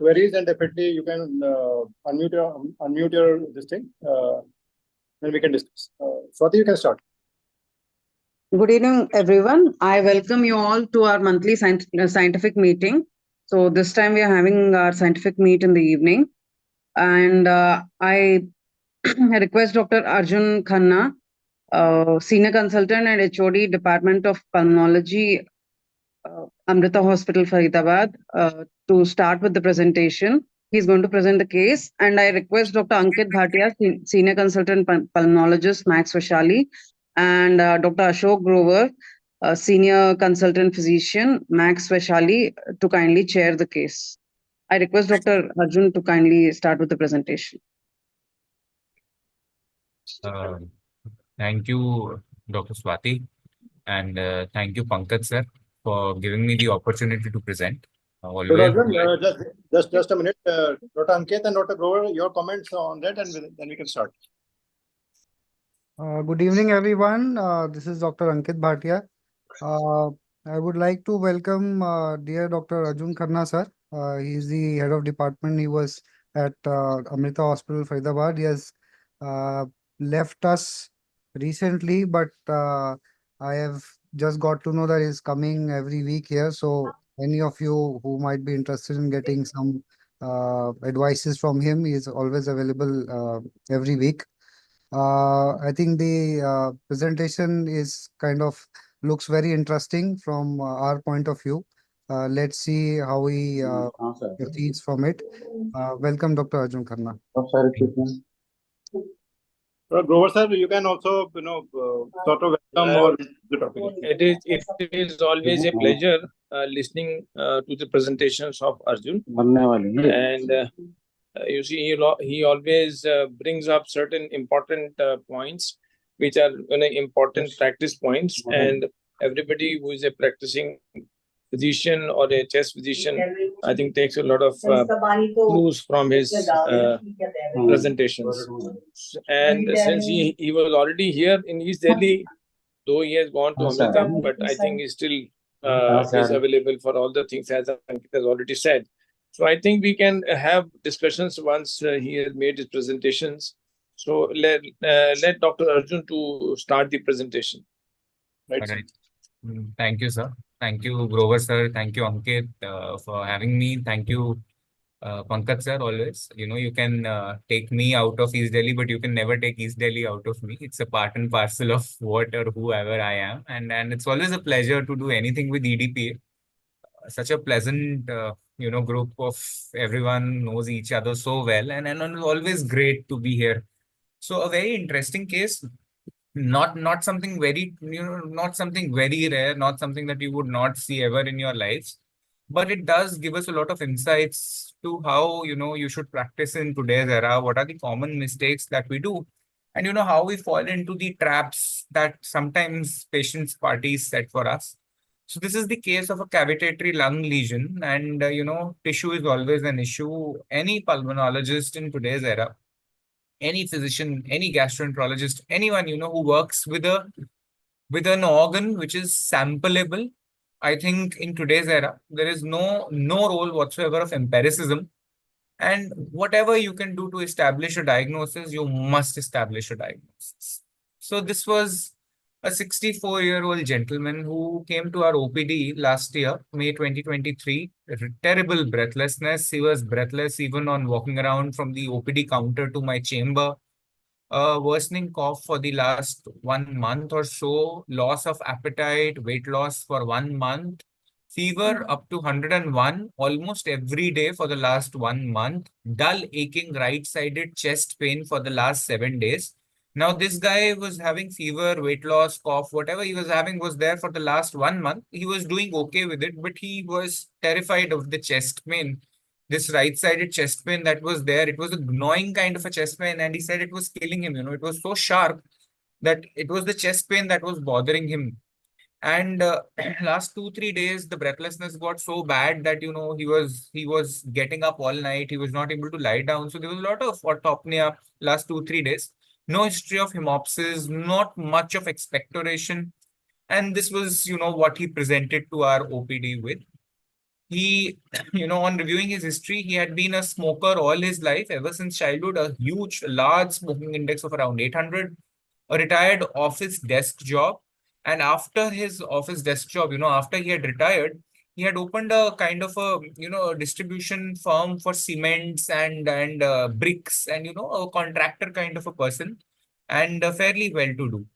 queries, and definitely you can unmute your this thing. Then we can discuss. Swati, you can start. Good evening, everyone. I welcome you all to our monthly scientific meeting. So this time we are having our scientific meet in the evening. And I request Dr. Arjun Khanna, Senior Consultant and HOD, Department of Pulmonology, Amrita Hospital, Faridabad, to start with the presentation. He's going to present the case. And I request Dr. Ankit Bhatia, Senior Consultant Pulmonologist, Max Vashali, and Dr. Ashok Grover, Senior Consultant Physician, Max Vashali, to kindly chair the case. I request Dr. Arjun to kindly start with the presentation. Thank you, Dr. Swati, and thank you, Pankaj sir, for giving me the opportunity to present. Just a minute, Dr. Ankit and Dr. Grover, your comments on that, and then we can start. Good evening, everyone. This is Dr. Ankit Bhatia. I would like to welcome dear Dr. Arjun Khanna sir. He is the head of department. He was at Amrita Hospital, Faridabad. He has left us recently, but I have just got to know that he's coming every week here. So any of you who might be interested in getting some advices from him, he is always available every week. I think the presentation is kind of looks very interesting from our point of view. Let's see how he proceeds from it. Welcome, Dr. Arjun Khanna. Grover sir, you can also sort of welcome or the topic. It is always a pleasure listening to the presentations of Arjun, and you see he always brings up certain important points which are important practice points, and everybody who is a practicing physician or a chest physician, I think, takes a lot of clues from his presentations. And since he was already here in East Delhi, though he has gone to Amrita, but I think he still is available for all the things, as Ankit has already said. So I think we can have discussions once he has made his presentations. So let Dr. Arjun to start the presentation. Right. Thank you, sir. Thank you, Grover sir. Thank you, Ankit, for having me. Thank you, Pankaj sir, always. You can take me out of East Delhi, but you can never take East Delhi out of me. It's a part and parcel of what or whoever I am. And it's always a pleasure to do anything with EDPA. Such a pleasant, group of everyone knows each other so well. And it's always great to be here. So a very interesting case. Not something very, not something very rare, not something that you would not see ever in your lives. But it does give us a lot of insights to how, you should practice in today's era. What are the common mistakes that we do? And, how we fall into the traps that sometimes patients' parties set for us. So this is the case of a cavitatory lung lesion. And, tissue is always an issue. Any pulmonologist in today's era, any physician, any gastroenterologist, anyone, who works with an organ which is sampleable, I think in today's era, there is no role whatsoever of empiricism. And whatever you can do to establish a diagnosis, you must establish a diagnosis. So this was a 64-year-old gentleman who came to our OPD last year, May 2023, terrible breathlessness. He was breathless even on walking around from the OPD counter to my chamber. Worsening cough for the last 1 month or so, loss of appetite, weight loss for 1 month, fever up to 101 almost every day for the last 1 month, dull aching right-sided chest pain for the last 7 days. Now, this guy was having fever, weight loss, cough, whatever he was having was there for the last 1 month. He was doing okay with it, but he was terrified of the chest pain. This right-sided chest pain that was there, it was a gnawing kind of a chest pain, and he said it was killing him. It was so sharp that it was the chest pain that was bothering him. And last 2-3 days, the breathlessness got so bad that he was getting up all night. He was not able to lie down. So there was a lot of autopnea last 2-3 days. No history of hemopsis, not much of expectoration. And this was, what he presented to our OPD with. he, on reviewing his history, he had been a smoker all his life, ever since childhood, a huge, large smoking index of around 800, a retired office desk job. And after his office desk job, after he had retired, he had opened a kind of a distribution firm for cements and bricks, and a contractor kind of a person, and fairly well to do.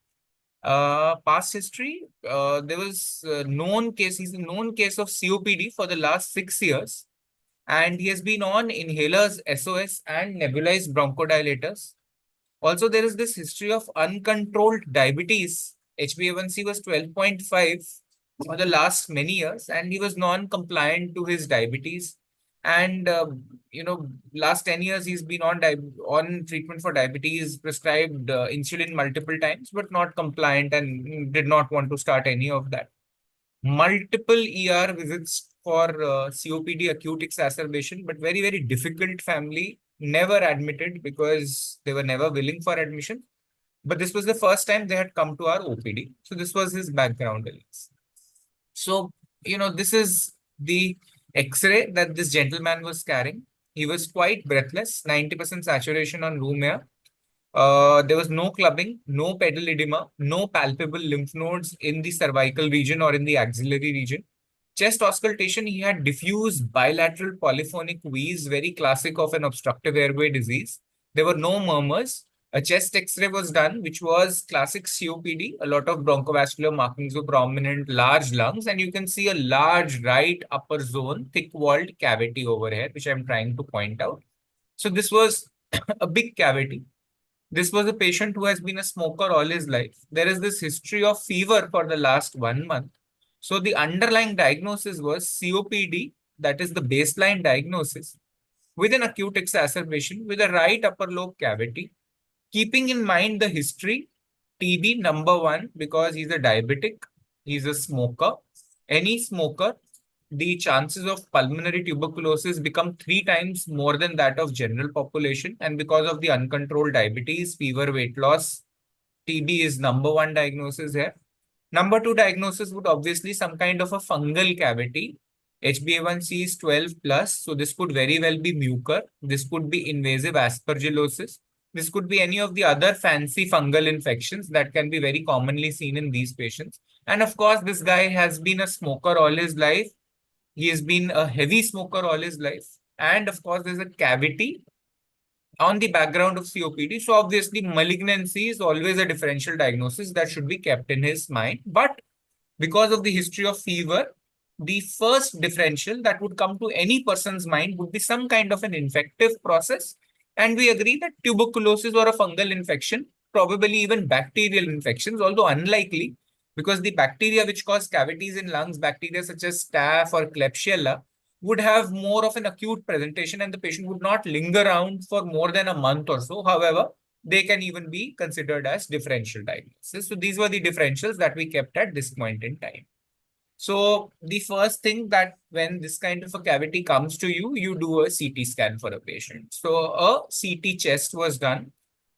Past history, there was he's a known case of COPD for the last 6 years, and he has been on inhalers, SOS, and nebulized bronchodilators. Also, there is this history of uncontrolled diabetes. HbA1c was 12.5 for the last many years, and he was non-compliant to his diabetes. And last 10 years he's been on treatment for diabetes, prescribed insulin multiple times, but not compliant and did not want to start any of that. Multiple ER visits for COPD acute exacerbation, but very, very difficult family, never admitted because they were never willing for admission. But this was the first time they had come to our OPD. So this was his background illness. So, this is the X-ray that this gentleman was carrying. He was quite breathless, 90% saturation on room air. There was no clubbing, no pedal edema, no palpable lymph nodes in the cervical region or in the axillary region. Chest auscultation, he had diffuse bilateral polyphonic wheeze, very classic of an obstructive airway disease. There were no murmurs. A chest X-ray was done, which was classic COPD. A lot of bronchovascular markings were prominent, large lungs, and you can see a large right upper zone, thick-walled cavity over here, which I'm trying to point out. So this was a big cavity. This was a patient who has been a smoker all his life. There is this history of fever for the last 1 month. So the underlying diagnosis was COPD, that is the baseline diagnosis, with an acute exacerbation with a right upper lobe cavity. Keeping in mind the history, TB number 1, because he's a diabetic, he's a smoker. Any smoker, the chances of pulmonary tuberculosis become 3 times more than that of general population. And because of the uncontrolled diabetes, fever, weight loss, TB is number 1 diagnosis here. Number 2 diagnosis would obviously some kind of a fungal cavity. HbA1c is 12 plus, so this could very well be mucor. This could be invasive aspergillosis. This could be any of the other fancy fungal infections that can be very commonly seen in these patients. And of course, this guy has been a smoker all his life. He has been a heavy smoker all his life. And of course, there's a cavity on the background of COPD. So obviously, malignancy is always a differential diagnosis that should be kept in his mind. But because of the history of fever, the first differential that would come to any person's mind would be some kind of an infective process. And we agree that tuberculosis or a fungal infection, probably even bacterial infections, although unlikely, because the bacteria which cause cavities in lungs, bacteria such as staph or Klebsiella, would have more of an acute presentation and the patient would not linger around for more than a month or so. However, they can even be considered as differential diagnosis. So these were the differentials that we kept at this point in time. So the first thing that when this kind of a cavity comes to you, you do a CT scan for a patient. So a CT chest was done.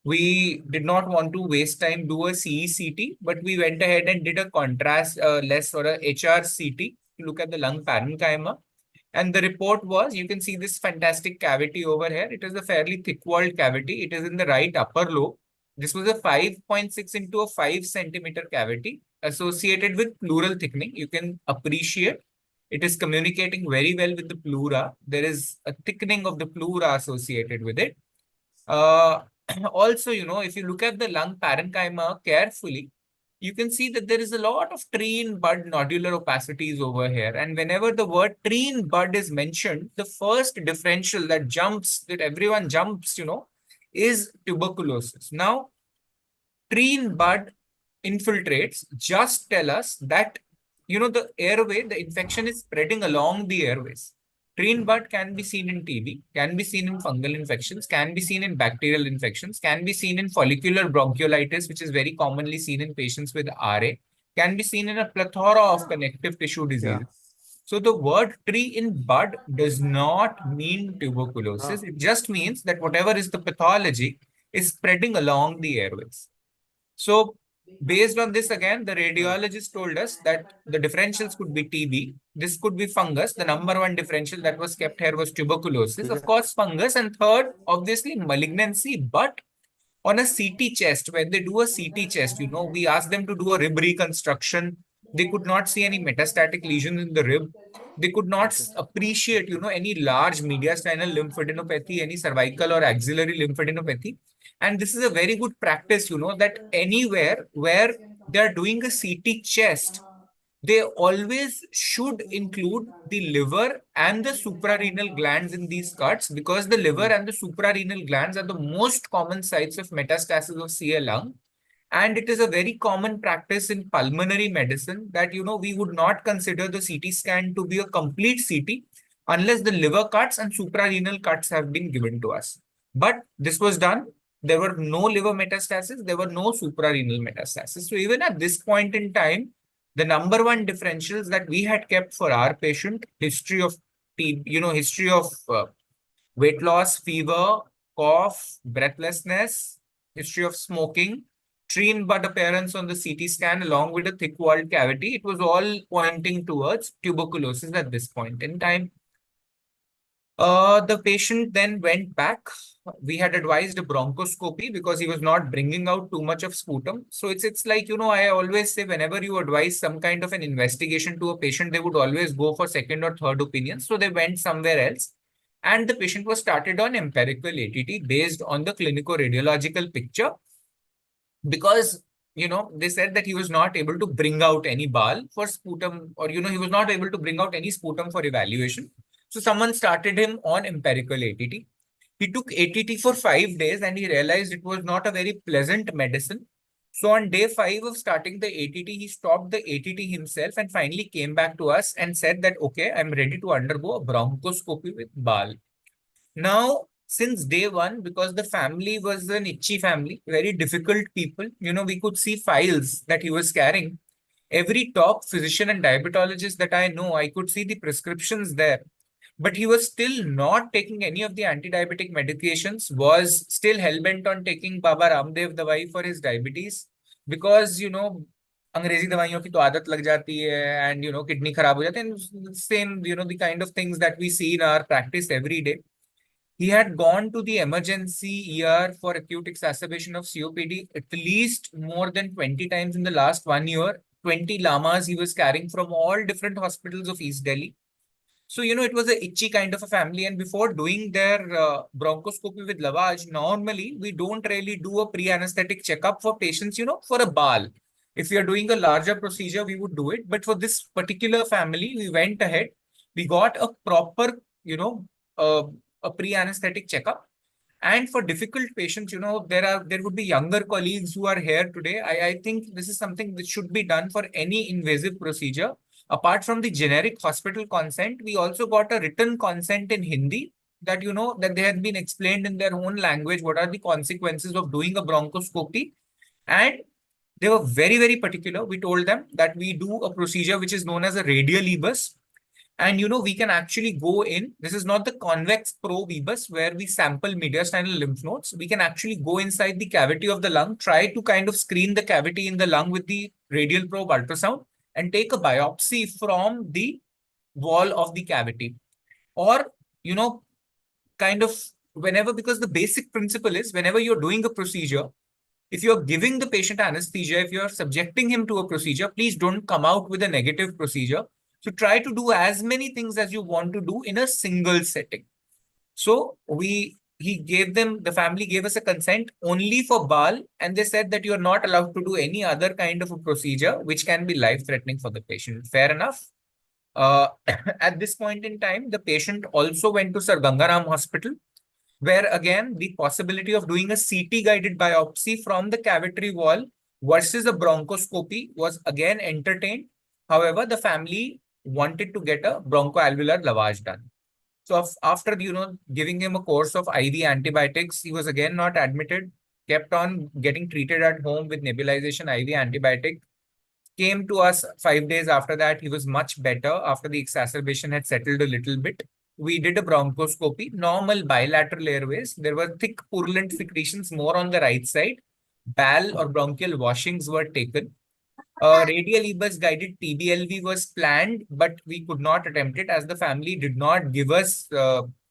We did not want to waste time do a CECT, but we went ahead and did a contrast less or a HRCT to look at the lung parenchyma. And the report was, you can see this fantastic cavity over here. It is a fairly thick-walled cavity. It is in the right upper lobe. This was a 5.6 into a 5 centimeter cavity associated with pleural thickening. You can appreciate it is communicating very well with the pleura. There is a thickening of the pleura associated with it. Also, if you look at the lung parenchyma carefully, you can see that there is a lot of tree in bud nodular opacities over here. And whenever the word tree in bud is mentioned, the first differential that everyone jumps, is tuberculosis. Now, tree in bud infiltrates just tell us that, the airway, the infection is spreading along the airways. Tree in bud can be seen in TB, can be seen in fungal infections, can be seen in bacterial infections, can be seen in follicular bronchiolitis, which is very commonly seen in patients with RA, can be seen in a plethora of connective tissue diseases. So the word tree in bud does not mean tuberculosis. It just means that whatever is the pathology is spreading along the airways. So Based on this, again, the radiologist told us that the differentials could be TB. This could be fungus. The number one differential that was kept here was tuberculosis. Of course, fungus. And third, obviously, malignancy. But on a CT chest, when they do a CT chest, we ask them to do a rib reconstruction. They could not see any metastatic lesions in the rib. They could not appreciate, any large mediastinal lymphadenopathy, any cervical or axillary lymphadenopathy. And this is a very good practice, that anywhere where they are doing a CT chest, they always should include the liver and the suprarenal glands in these cuts, because the liver and the suprarenal glands are the most common sites of metastasis of CA lung. And it is a very common practice in pulmonary medicine that, we would not consider the CT scan to be a complete CT unless the liver cuts and suprarenal cuts have been given to us. But this was done. There were no liver metastasis. There were no suprarenal metastasis. So even at this point in time, the number one differentials that we had kept for our patient, history of weight loss, fever, cough, breathlessness, history of smoking, tree in bud appearance on the CT scan along with a thick walled cavity, it was all pointing towards tuberculosis at this point in time. The patient then went back. We had advised a bronchoscopy because he was not bringing out too much of sputum. So it's like, I always say whenever you advise some kind of an investigation to a patient, they would always go for second or third opinion. So they went somewhere else. And the patient was started on empirical ATT based on the clinico-radiological picture, because, they said that he was not able to bring out any ball for sputum, or, he was not able to bring out any sputum for evaluation. So someone started him on empirical ATT. He took ATT for 5 days and he realized it was not a very pleasant medicine. So on day 5 of starting the ATT, he stopped the ATT himself and finally came back to us and said that, okay, I'm ready to undergo a bronchoscopy with BAL. Now, since day one, because the family was an itchy family, very difficult people, we could see files that he was carrying. Every top physician and diabetologist that I know, I could see the prescriptions there. But he was still not taking any of the anti-diabetic medications, was still hell-bent on taking Baba Ramdev Dawai for his diabetes, because, अंग्रेजी दवाइयों की तो आदत लग जाती है, and, kidney खराब हो जाते हैं, same, the kind of things that we see in our practice every day. He had gone to the emergency ER for acute exacerbation of COPD at least more than 20 times in the last 1 year. 20 lamas he was carrying from all different hospitals of East Delhi. So, it was a itchy kind of a family. And before doing their bronchoscopy with lavage, normally we don't really do a pre-anesthetic checkup for patients, for a BAL. If we are doing a larger procedure, we would do it. But for this particular family, we went ahead. We got a proper, a pre-anesthetic checkup. And for difficult patients, there would be younger colleagues who are here today. I think this is something that should be done for any invasive procedure. Apart from the generic hospital consent, we also got a written consent in Hindi that, that they had been explained in their own language what are the consequences of doing a bronchoscopy. And they were very, very particular. We told them that we do a procedure which is known as a radial EBUS. And, we can actually go in. This is not the convex probe EBUS where we sample mediastinal lymph nodes. We can actually go inside the cavity of the lung, try to kind of screen the cavity in the lung with the radial probe ultrasound, and take a biopsy from the wall of the cavity. Or, kind of whenever, because the basic principle is whenever you're doing a procedure, if you're giving the patient anesthesia, if you're subjecting him to a procedure, please don't come out with a negative procedure. So try to do as many things as you want to do in a single setting. So the family gave us a consent only for BAL, and they said that you're not allowed to do any other kind of a procedure which can be life-threatening for the patient. Fair enough. At this point in time, the patient also went to Sir Gangaram Hospital, where again, the possibility of doing a CT-guided biopsy from the cavitary wall versus a bronchoscopy was again entertained. However, the family wanted to get a bronchoalveolar lavage done. So after, giving him a course of IV antibiotics, he was again not admitted, kept on getting treated at home with nebulization IV antibiotic, came to us 5 days after that. He was much better after the exacerbation had settled a little bit. We did a bronchoscopy, normal bilateral airways. There were thick purulent secretions more on the right side. BAL or bronchial washings were taken. Radial EBUS guided TBLV was planned, but we could not attempt it as the family did not give us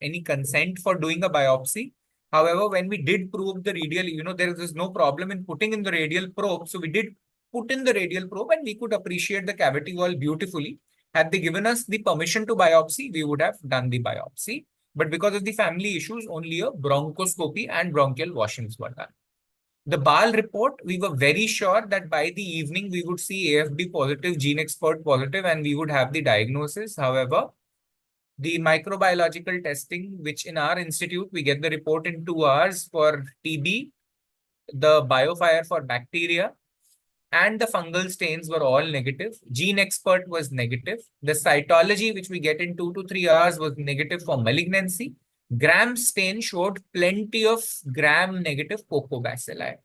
any consent for doing a biopsy. However, when we did probe the radial, there was no problem in putting in the radial probe. So we did put in the radial probe and we could appreciate the cavity wall beautifully. Had they given us the permission to biopsy, we would have done the biopsy. But because of the family issues, only a bronchoscopy and bronchial washings were done. The BAL report, we were very sure that by the evening we would see AFB positive, gene expert positive, and we would have the diagnosis. However, the microbiological testing, which in our institute, we get the report in 2 hours for TB, the biofire for bacteria, and the fungal stains were all negative. Gene expert was negative. The cytology, which we get in 2 to 3 hours, was negative for malignancy. Gram stain showed plenty of gram-negative cocobacilli.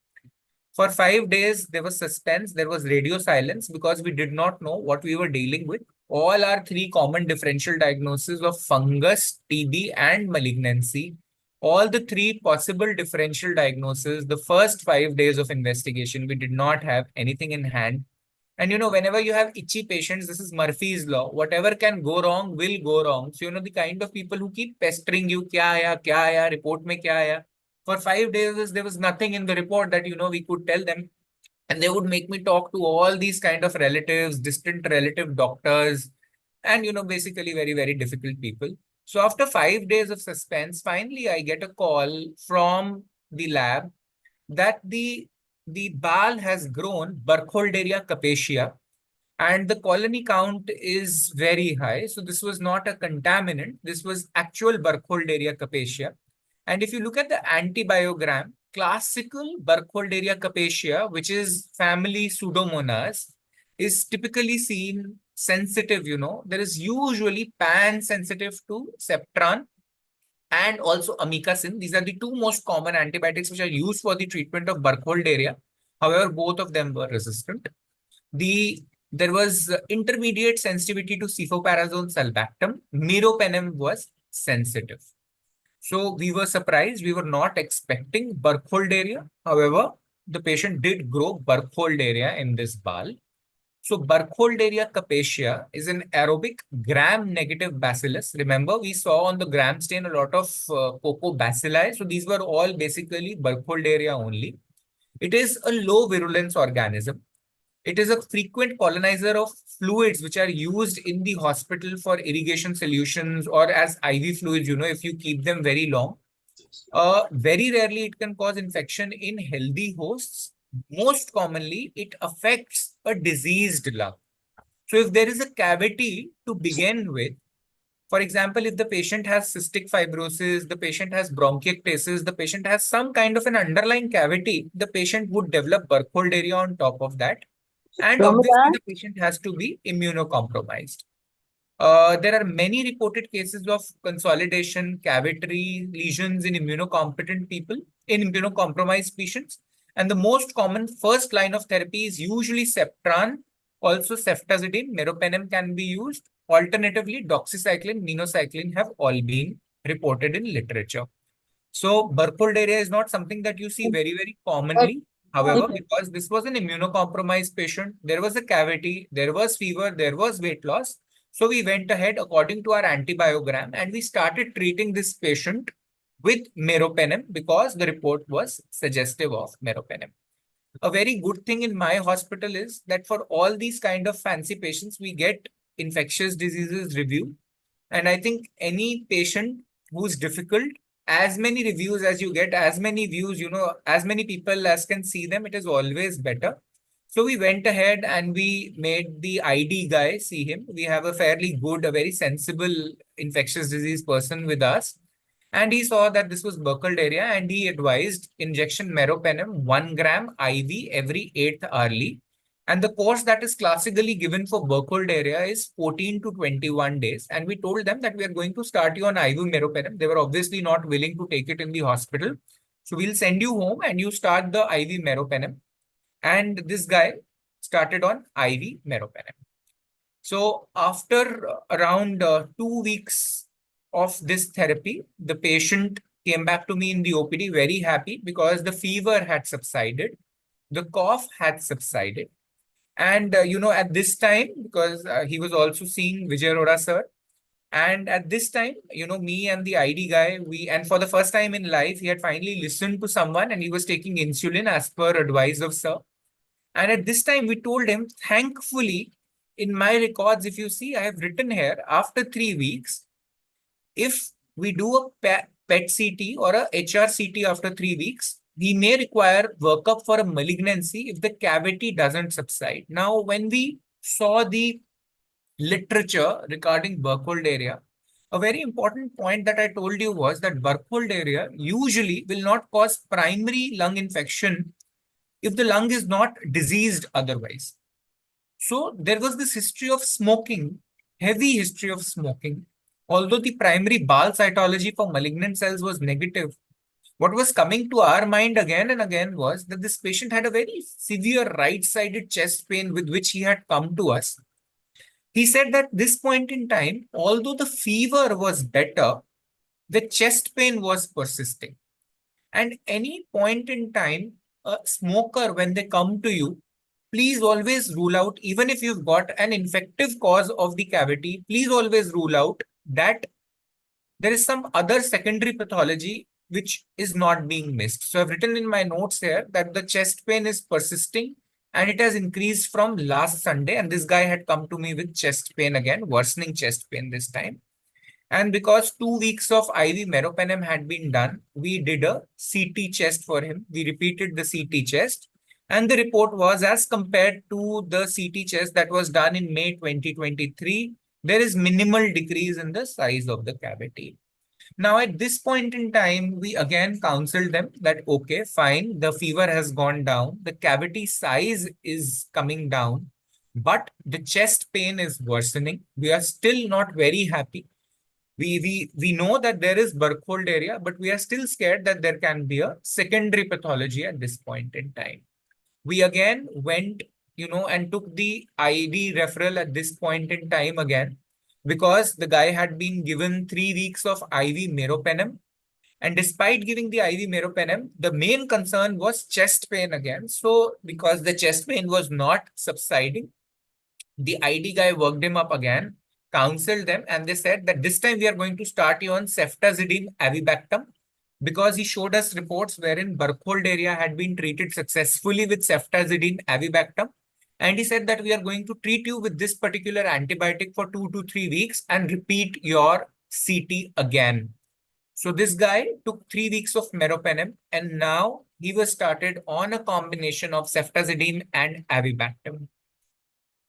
For 5 days, there was suspense, there was radio silence because we did not know what we were dealing with. All our 3 common differential diagnoses of fungus, TB, and malignancy, all the 3 possible differential diagnoses, the first 5 days of investigation, we did not have anything in hand. And whenever you have itchy patients, this is Murphy's law. Whatever can go wrong will go wrong. So, the kind of people who keep pestering you, kya aaya, report mein kya aaya. For 5 days, there was nothing in the report that, we could tell them. And they would make me talk to all these kind of relatives, distant relative doctors, and, basically very, very difficult people. So after 5 days of suspense, finally, I get a call from the lab that the BAL has grown Burkholderia capacia, and the colony count is very high. So this was not a contaminant. This was actual Burkholderia capacia. And if you look at the antibiogram, classical Burkholderia capacia, which is family Pseudomonas, is typically seen sensitive, There is usually pan-sensitive to Septran and also amikacin. These are the 2 most common antibiotics which are used for the treatment of Burkholderia. However, both of them were resistant. There was intermediate sensitivity to cefoparazole sulbactam. Meropenem was sensitive. So we were surprised. We were not expecting Burkholderia. However, the patient did grow Burkholderia in this BAL. So Burkholderia capacia is an aerobic gram-negative bacillus. Remember, we saw on the gram stain a lot of cocobacilli. So these were all basically Burkholderia only. It is a low virulence organism. It is a frequent colonizer of fluids which are used in the hospital for irrigation solutions or as IV fluids, if you keep them very long. Very rarely it can cause infection in healthy hosts. Most commonly, it affects a diseased lung. So if there is a cavity to begin with, for example, if the patient has cystic fibrosis, the patient has bronchiectasis, the patient has some kind of an underlying cavity, the patient would develop Burkholderia on top of that. And obviously, the patient has to be immunocompromised. There are many reported cases of consolidation, cavitary lesions in immunocompetent people, in immunocompromised patients. And the most common first line of therapy is usually Septran, also ceftazidime, meropenem can be used. Alternatively, doxycycline, minocycline have all been reported in literature. So Burkholderia is not something that you see very, very commonly. However, because this was an immunocompromised patient, there was a cavity, there was fever, there was weight loss. So we went ahead according to our antibiogram and we started treating this patient with meropenem because the report was suggestive of meropenem. A very good thing in my hospital is that for all these kind of fancy patients, we get infectious diseases review. And I think any patient who's difficult, as many reviews as you get, as many views, as many people as can see them, it is always better. So we went ahead and we made the ID guy see him. We have a fairly good, a very sensible infectious disease person with us. And he saw that this was Burkholderia and he advised injection meropenem 1 gram IV every 8th hourly. And the course that is classically given for Burkholderia is 14 to 21 days. And we told them that we are going to start you on IV meropenem. They were obviously not willing to take it in the hospital. So we'll send you home and you start the IV meropenem. And this guy started on IV meropenem. So after around 2 weeks of this therapy, the patient came back to me in the OPD very happy because the fever had subsided. the cough had subsided. And, at this time, because he was also seeing Vijay Arora sir, and at this time, me and the ID guy, and for the first time in life, he had finally listened to someone and he was taking insulin as per advice of sir. And at this time, we told him, thankfully, in my records, if you see, I have written here, after 3 weeks, if we do a PET CT or a HRCT after 3 weeks, we may require workup for a malignancy if the cavity doesn't subside. Now, when we saw the literature regarding Burkhold area, a very important point that I told you was that Burkhold area usually will not cause primary lung infection if the lung is not diseased otherwise. So there was this history of smoking, heavy history of smoking. Although the primary BAL cytology for malignant cells was negative, what was coming to our mind again and again was that this patient had a very severe right-sided chest pain with which he had come to us. He said that this point in time, although the fever was better, the chest pain was persisting. And any point in time, a smoker, when they come to you, please always rule out, even if you've got an infective cause of the cavity, please always rule out that there is some other secondary pathology which is not being missed. So I've written in my notes here that the chest pain is persisting and it has increased from last Sunday. And this guy had come to me with chest pain again, worsening chest pain this time. And because 2 weeks of IV meropenem had been done, we did a CT chest for him. We repeated the CT chest. And the report was, as compared to the CT chest that was done in May 2023, there is minimal decrease in the size of the cavity. Now, at this point in time, we again counseled them that, okay, fine, the fever has gone down, the cavity size is coming down, but the chest pain is worsening. We are still not very happy. We know that there is Burkhold area, but we are still scared that there can be a secondary pathology at this point in time. We again went, and took the ID referral at this point in time again, because the guy had been given 3 weeks of IV meropenem. And despite giving the IV meropenem, the main concern was chest pain again. So because the chest pain was not subsiding, the ID guy worked him up again, counseled them, and they said that this time we are going to start you on ceftazidime avibactam, because he showed us reports wherein Burkhold area had been treated successfully with ceftazidime avibactam. And he said that we are going to treat you with this particular antibiotic for 2 to 3 weeks and repeat your CT again. So this guy took 3 weeks of meropenem, and now he was started on a combination of ceftazidime and avibactam.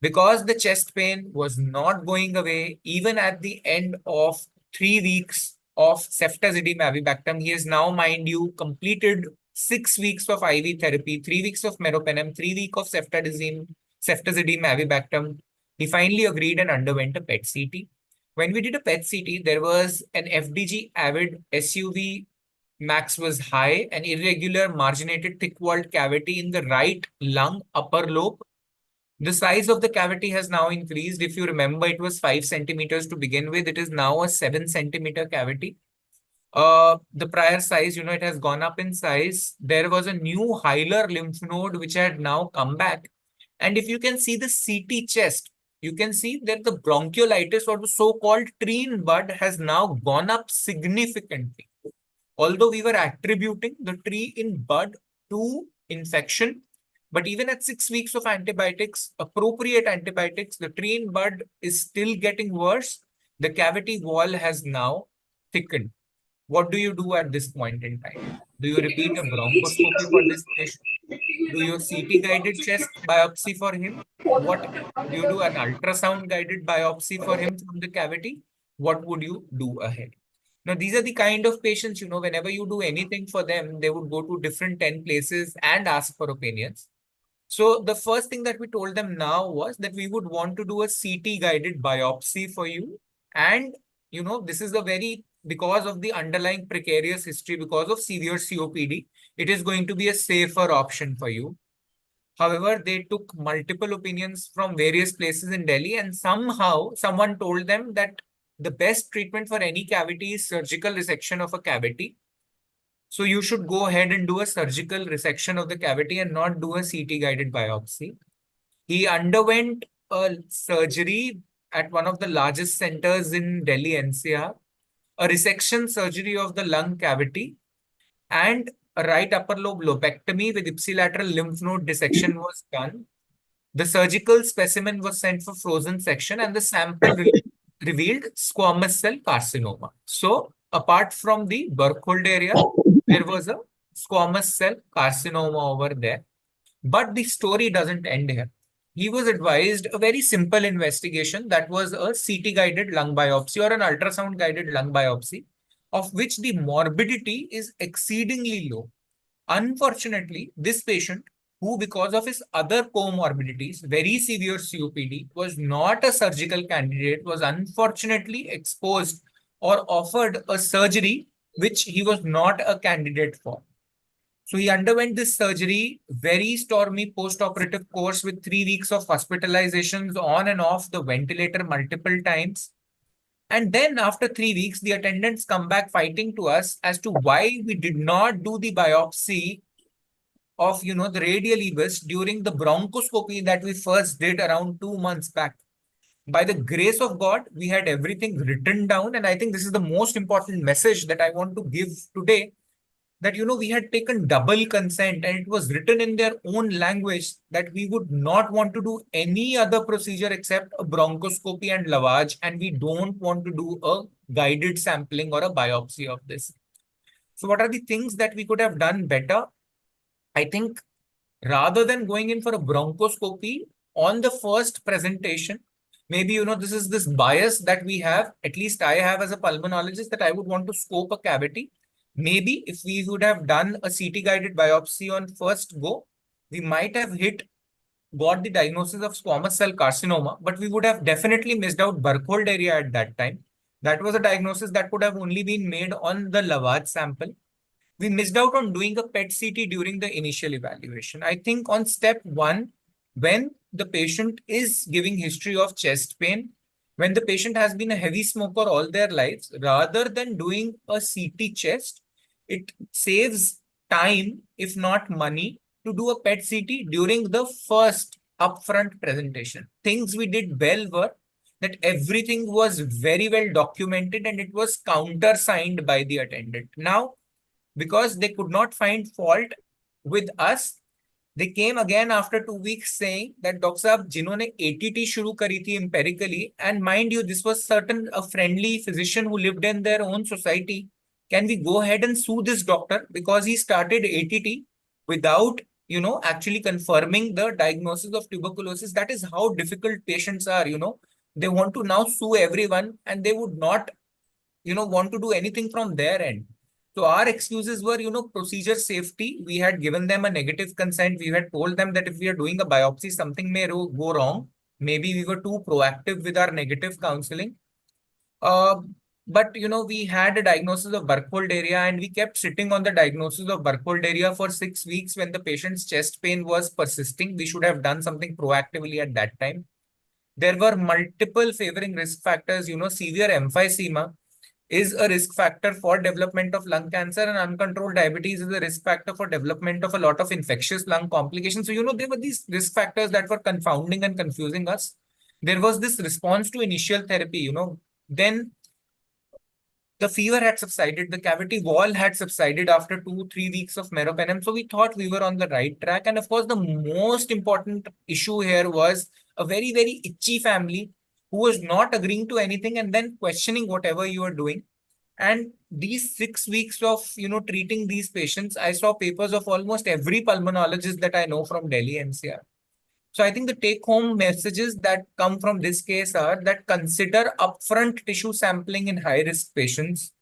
Because the chest pain was not going away, even at the end of 3 weeks of ceftazidime avibactam, he has now, mind you, completed 6 weeks of IV therapy, 3 weeks of meropenem, 3 weeks of ceftazidime avibactam. He finally agreed and underwent a PET CT. When we did a PET CT, there was an FDG avid SUV max was high, an irregular marginated thick-walled cavity in the right lung upper lobe. The size of the cavity has now increased. If you remember, it was 5 centimeters to begin with. It is now a 7 centimeter cavity. The prior size, it has gone up in size. There was a new hilar lymph node which had now come back. And if you can see the CT chest, you can see that the bronchiolitis, or the so-called tree in bud, has now gone up significantly. Although we were attributing the tree in bud to infection, but even at 6 weeks of antibiotics, appropriate antibiotics, the tree in bud is still getting worse. The cavity wall has now thickened. What do you do at this point in time? Do you repeat a bronchoscopy for this patient? Do you CT guided chest biopsy for him? What do you do, an ultrasound guided biopsy for him from the cavity? What would you do ahead? Now, these are the kind of patients, whenever you do anything for them, they would go to different 10 places and ask for opinions. So the first thing that we told them now was that we would want to do a CT guided biopsy for you. And, this is because of the underlying precarious history, because of severe COPD, it is going to be a safer option for you. However, they took multiple opinions from various places in Delhi, and somehow someone told them that the best treatment for any cavity is surgical resection of a cavity. So you should go ahead and do a surgical resection of the cavity and not do a CT guided biopsy. He underwent a surgery at one of the largest centers in Delhi NCR, a resection surgery of the lung cavity, and a right upper lobe lobectomy with ipsilateral lymph node dissection was done. The surgical specimen was sent for frozen section and the sample revealed squamous cell carcinoma. So apart from the Burkhold area, there was a squamous cell carcinoma over there. But the story doesn't end here. He was advised a very simple investigation that was a CT guided lung biopsy or an ultrasound guided lung biopsy, of which the morbidity is exceedingly low. Unfortunately, this patient, who because of his other comorbidities, very severe COPD, was not a surgical candidate, was unfortunately exposed or offered a surgery which he was not a candidate for. So he underwent this surgery, very stormy post-operative course with 3 weeks of hospitalizations on and off the ventilator multiple times. And then after 3 weeks, the attendants come back fighting to us as to why we did not do the biopsy of, the radial EBUS during the bronchoscopy that we first did around 2 months back. By the grace of God, we had everything written down. And I think this is the most important message that I want to give today, that, we had taken double consent and it was written in their own language that we would not want to do any other procedure except a bronchoscopy and lavage, and we don't want to do a guided sampling or a biopsy of this. So what are the things that we could have done better? I think rather than going in for a bronchoscopy on the first presentation, maybe, this is this bias that we have, at least I have as a pulmonologist, that I would want to scope a cavity. Maybe if we would have done a CT guided biopsy on first go, we might have got the diagnosis of squamous cell carcinoma, but we would have definitely missed out Burkhold area at that time. That was a diagnosis that could have only been made on the lavage sample. We missed out on doing a PET CT during the initial evaluation. I think on step 1, when the patient is giving history of chest pain, when the patient has been a heavy smoker all their lives, rather than doing a CT chest, it saves time, if not money, to do a PET CT during the first upfront presentation. Things we did well were that everything was very well documented and it was countersigned by the attendant. Now, because they could not find fault with us, they came again after 2 weeks saying that Dr. Saab, जिन्होंने ATT शुरू करी थी empirically, and mind you, this was a friendly physician who lived in their own society. Can we go ahead and sue this doctor because he started ATT without, actually confirming the diagnosis of tuberculosis? That is how difficult patients are, They want to now sue everyone and they would not, want to do anything from their end. So our excuses were, procedure safety. We had given them a negative consent. We had told them that if we are doing a biopsy, something may go wrong. Maybe we were too proactive with our negative counseling. But, we had a diagnosis of Burkhold area and we kept sitting on the diagnosis of Burkhold area for 6 weeks when the patient's chest pain was persisting. We should have done something proactively at that time. There were multiple favoring risk factors, severe emphysema is a risk factor for development of lung cancer, and uncontrolled diabetes is a risk factor for development of a lot of infectious lung complications. So, there were these risk factors that were confounding and confusing us. There was this response to initial therapy, then the fever had subsided, the cavity wall had subsided after 2-3 weeks of meropenem. So we thought we were on the right track. And of course, the most important issue here was a very, very itchy family who was not agreeing to anything and then questioning whatever you are doing. And these 6 weeks of, treating these patients, I saw papers of almost every pulmonologist that I know from Delhi NCR. So I think the take-home messages that come from this case are that consider upfront tissue sampling in high-risk patients.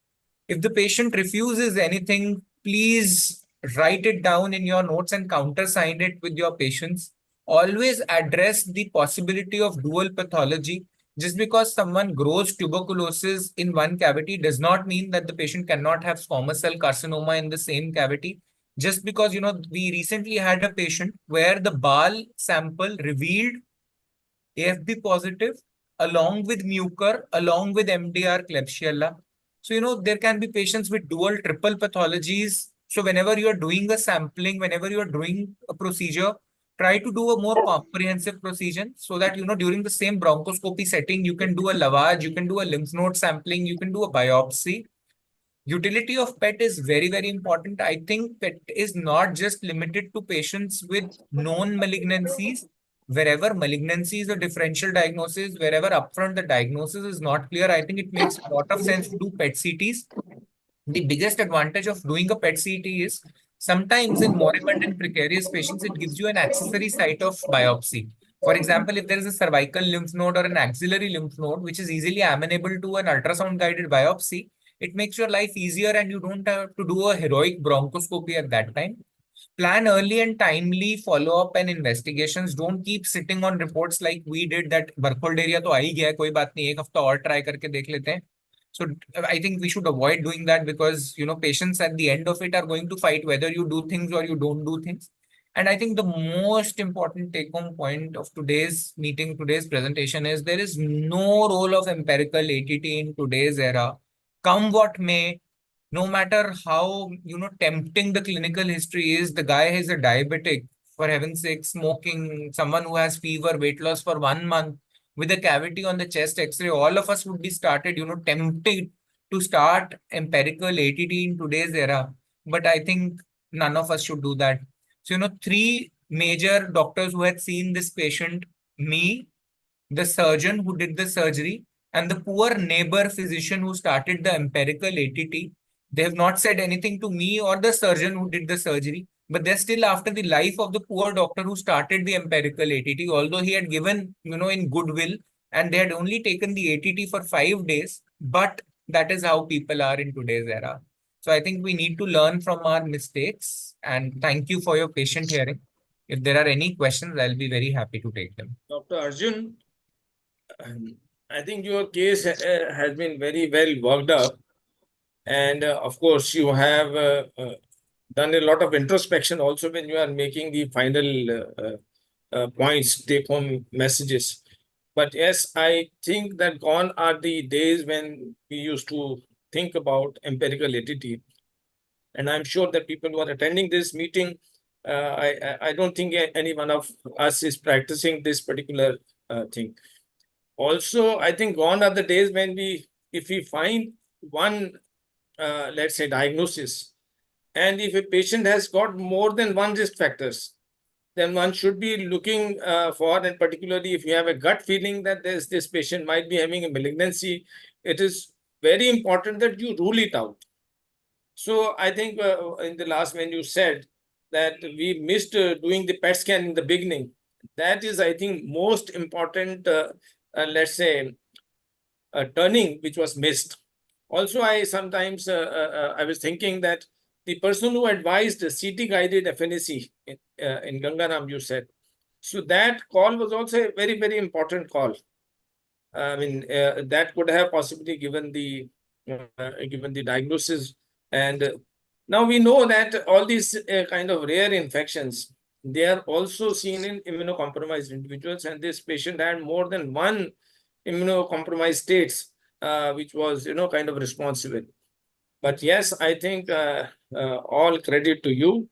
If the patient refuses anything, please write it down in your notes and countersign it with your patients. Always address the possibility of dual pathology. Just because someone grows tuberculosis in one cavity does not mean that the patient cannot have squamous cell carcinoma in the same cavity. Just because, we recently had a patient where the BAL sample revealed AFB positive along with mucor, along with MDR Klebsiella. So, there can be patients with dual, triple pathologies So whenever you are doing a sampling, whenever you are doing a procedure, try to do a more comprehensive procedure so that, during the same bronchoscopy setting, you can do a lavage, you can do a lymph node sampling, you can do a biopsy. Utility of PET is very, very important. I think PET is not just limited to patients with known malignancies. Wherever malignancy is a differential diagnosis, wherever upfront the diagnosis is not clear, I think it makes a lot of sense to do PET CTs. The biggest advantage of doing a PET CT is sometimes in moribund and precarious patients, it gives you an accessory site of biopsy. For example, if there is a cervical lymph node or an axillary lymph node, which is easily amenable to an ultrasound guided biopsy, it makes your life easier and you don't have to do a heroic bronchoscopy at that time. Plan early and timely follow-up and investigations. Don't keep sitting on reports like we did that Burkholderia तो आ ही गया है, कोई बात नहीं, एक हफ्ता और try करके देख लेते हैं. So I think we should avoid doing that because, patients at the end of it are going to fight whether you do things or you don't do things. And I think the most important take-home point of today's meeting, today's presentation is there is no role of empirical ATT in today's era. Come what may, no matter how, tempting the clinical history is, the guy is a diabetic, for heaven's sake, smoking, someone who has fever, weight loss for 1 month, with a cavity on the chest X-ray, all of us would be tempted to start empirical ATT in today's era. But I think none of us should do that. So, 3 major doctors who had seen this patient, me, the surgeon who did the surgery, and the poor neighbor physician who started the empirical ATT, they have not said anything to me or the surgeon who did the surgery, but they're still after the life of the poor doctor who started the empirical ATT, although he had given, in goodwill, and they had only taken the ATT for 5 days. But that is how people are in today's era. So I think we need to learn from our mistakes. And thank you for your patient hearing. If there are any questions, I'll be very happy to take them. Dr. Arjun, I think your case has been very well worked up. And of course, you have done a lot of introspection also when you are making the final points, take home messages. But yes, I think that gone are the days when we used to think about empirical ATT. And I'm sure that people who are attending this meeting, I don't think any one of us is practicing this particular thing. Also, I think gone are the days when if we find one, let's say, diagnosis, and if a patient has got more than one risk factors, then one should be looking for, and particularly if you have a gut feeling that this patient might be having a malignancy, it is very important that you rule it out. So I think in the last, when you said that we missed doing the PET scan in the beginning, that is, I think, most important, let's say, turning which was missed. Also, I sometimes, I was thinking that the person who advised the CT-guided FNAC in Gangaram, you said, so that call was also a very, very important call. I mean, that could have possibly given the diagnosis. And now we know that all these kind of rare infections, they are also seen in immunocompromised individuals, and this patient had more than one immunocompromised states, which was, kind of responsible. But yes, I think all credit to you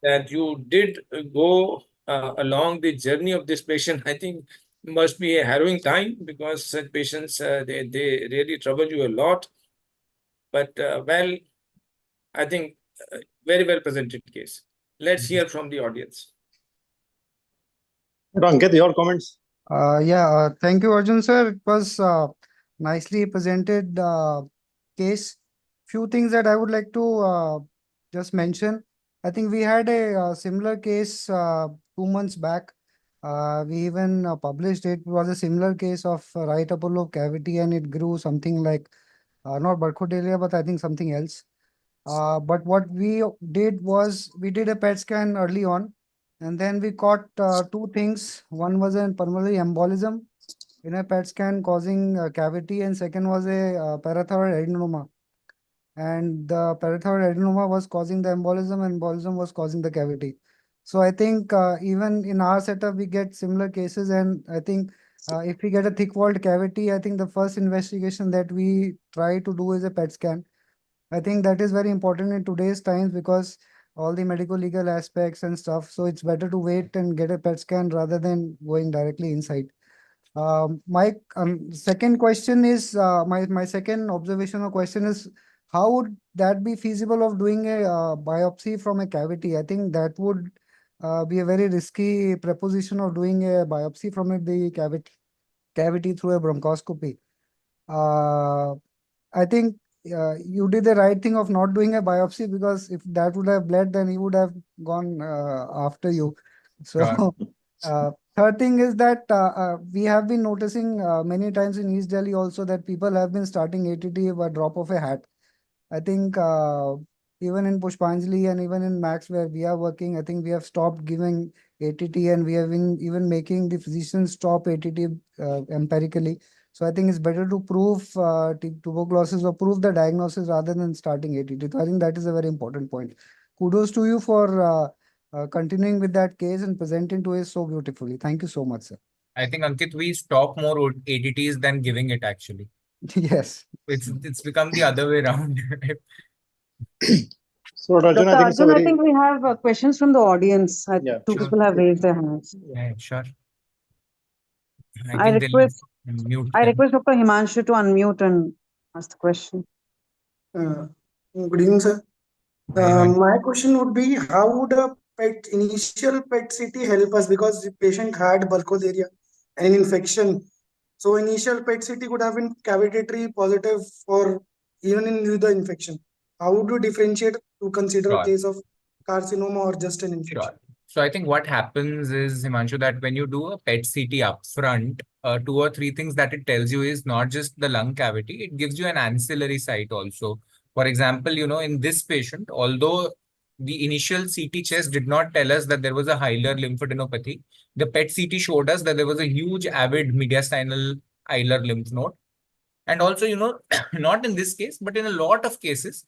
that you did go along the journey of this patient. I think must be a harrowing time because such patients, they really trouble you a lot. But well, I think very well presented case. Let's hear from the audience. Ankit, your comments? Thank you, Arjun sir. It was nicely presented case. Few things that I would like to just mention. I think we had a similar case 2 months back. We even published it. It was a similar case of right upper lobe cavity, and it grew something like not Burkholderia, but I think something else. But what we did was we did a PET scan early on, and then we caught 2 things. One was a pulmonary embolism in a PET scan causing a cavity, and second was a parathyroid adenoma. And the parathyroid adenoma was causing the embolism, and embolism was causing the cavity. So I think even in our setup, we get similar cases, and I think if we get a thick walled cavity, I think the first investigation that we try to do is a PET scan. I think that is very important in today's times because all the medical legal aspects and stuff. So it's better to wait and get a PET scan rather than going directly inside. My second question is my second observation or question is how would that be feasible of doing a biopsy from a cavity? I think that would be a very risky proposition of doing a biopsy from the cavity through a bronchoscopy. Uh, I think you did the right thing of not doing a biopsy because if that would have bled, then he would have gone after you. So, third thing is that we have been noticing many times in East Delhi also that people have been starting ATT by drop of a hat. I think even in Pushpanjali and even in Max where we are working, I think we have stopped giving ATT and we have been even making the physicians stop ATT empirically. So I think it's better to prove tuberculosis or prove the diagnosis rather than starting ATT. So I think that is a very important point. Kudos to you for continuing with that case and presenting to us so beautifully. Thank you so much, sir. I think, Ankit, we stop more ADTs than giving it actually. Yes. It's become the other way around. So, Arjun, Dr. I think it's a Arjun, I very, think we have questions from the audience. yeah, Two sure. people have raised their hands. Yeah, sure. I I think they'll request mute I them. request Dr. Himanshu to unmute and ask the question. Good evening, sir. Hi, Himanshu. My question would be, how would a initial PET CT help us because the patient had burkholderia and an infection. So initial PET CT could have been cavitatory positive or even in the infection. How would you differentiate to consider a Sure. case of carcinoma or just an infection? Sure. So I think what happens is, Himanshu, that when you do a PET CT upfront, 2 or 3 things that it tells you is not just the lung cavity, it gives you an ancillary site also. For example, in this patient, although the initial CT chest did not tell us that there was a hilar lymphadenopathy, the PET CT showed us that there was a huge avid mediastinal hilar lymph node. And also, not in this case, but in a lot of cases,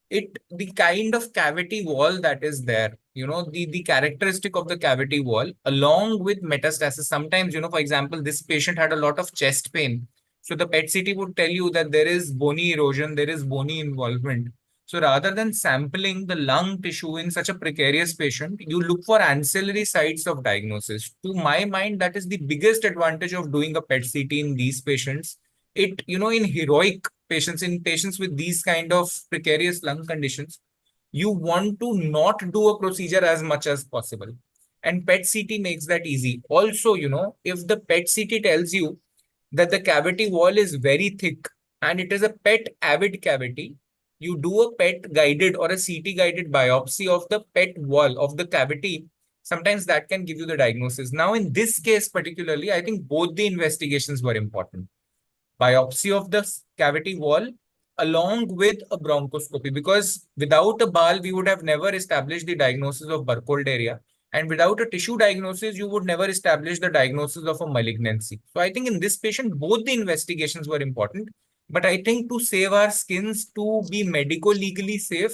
the kind of cavity wall that is there, the characteristic of the cavity wall along with metastasis. Sometimes, for example, this patient had a lot of chest pain. So the PET CT would tell you that there is bony erosion, there is bony involvement. So rather than sampling the lung tissue in such a precarious patient, you look for ancillary sites of diagnosis. To my mind, that is the biggest advantage of doing a PET CT in these patients. In heroic patients, in patients with these kind of precarious lung conditions, you want to not do a procedure as much as possible. And PET CT makes that easy. Also, if the PET CT tells you that the cavity wall is very thick and it is a PET avid cavity, you do a PET guided or a CT guided biopsy of the PET wall of the cavity. Sometimes that can give you the diagnosis. Now, in this case particularly, I think both the investigations were important. Biopsy of the cavity wall along with a bronchoscopy, because without a BAL, we would have never established the diagnosis of Burkholderia. And without a tissue diagnosis, you would never establish the diagnosis of a malignancy. So I think in this patient, both the investigations were important. But I think to save our skins, to be medico-legally safe,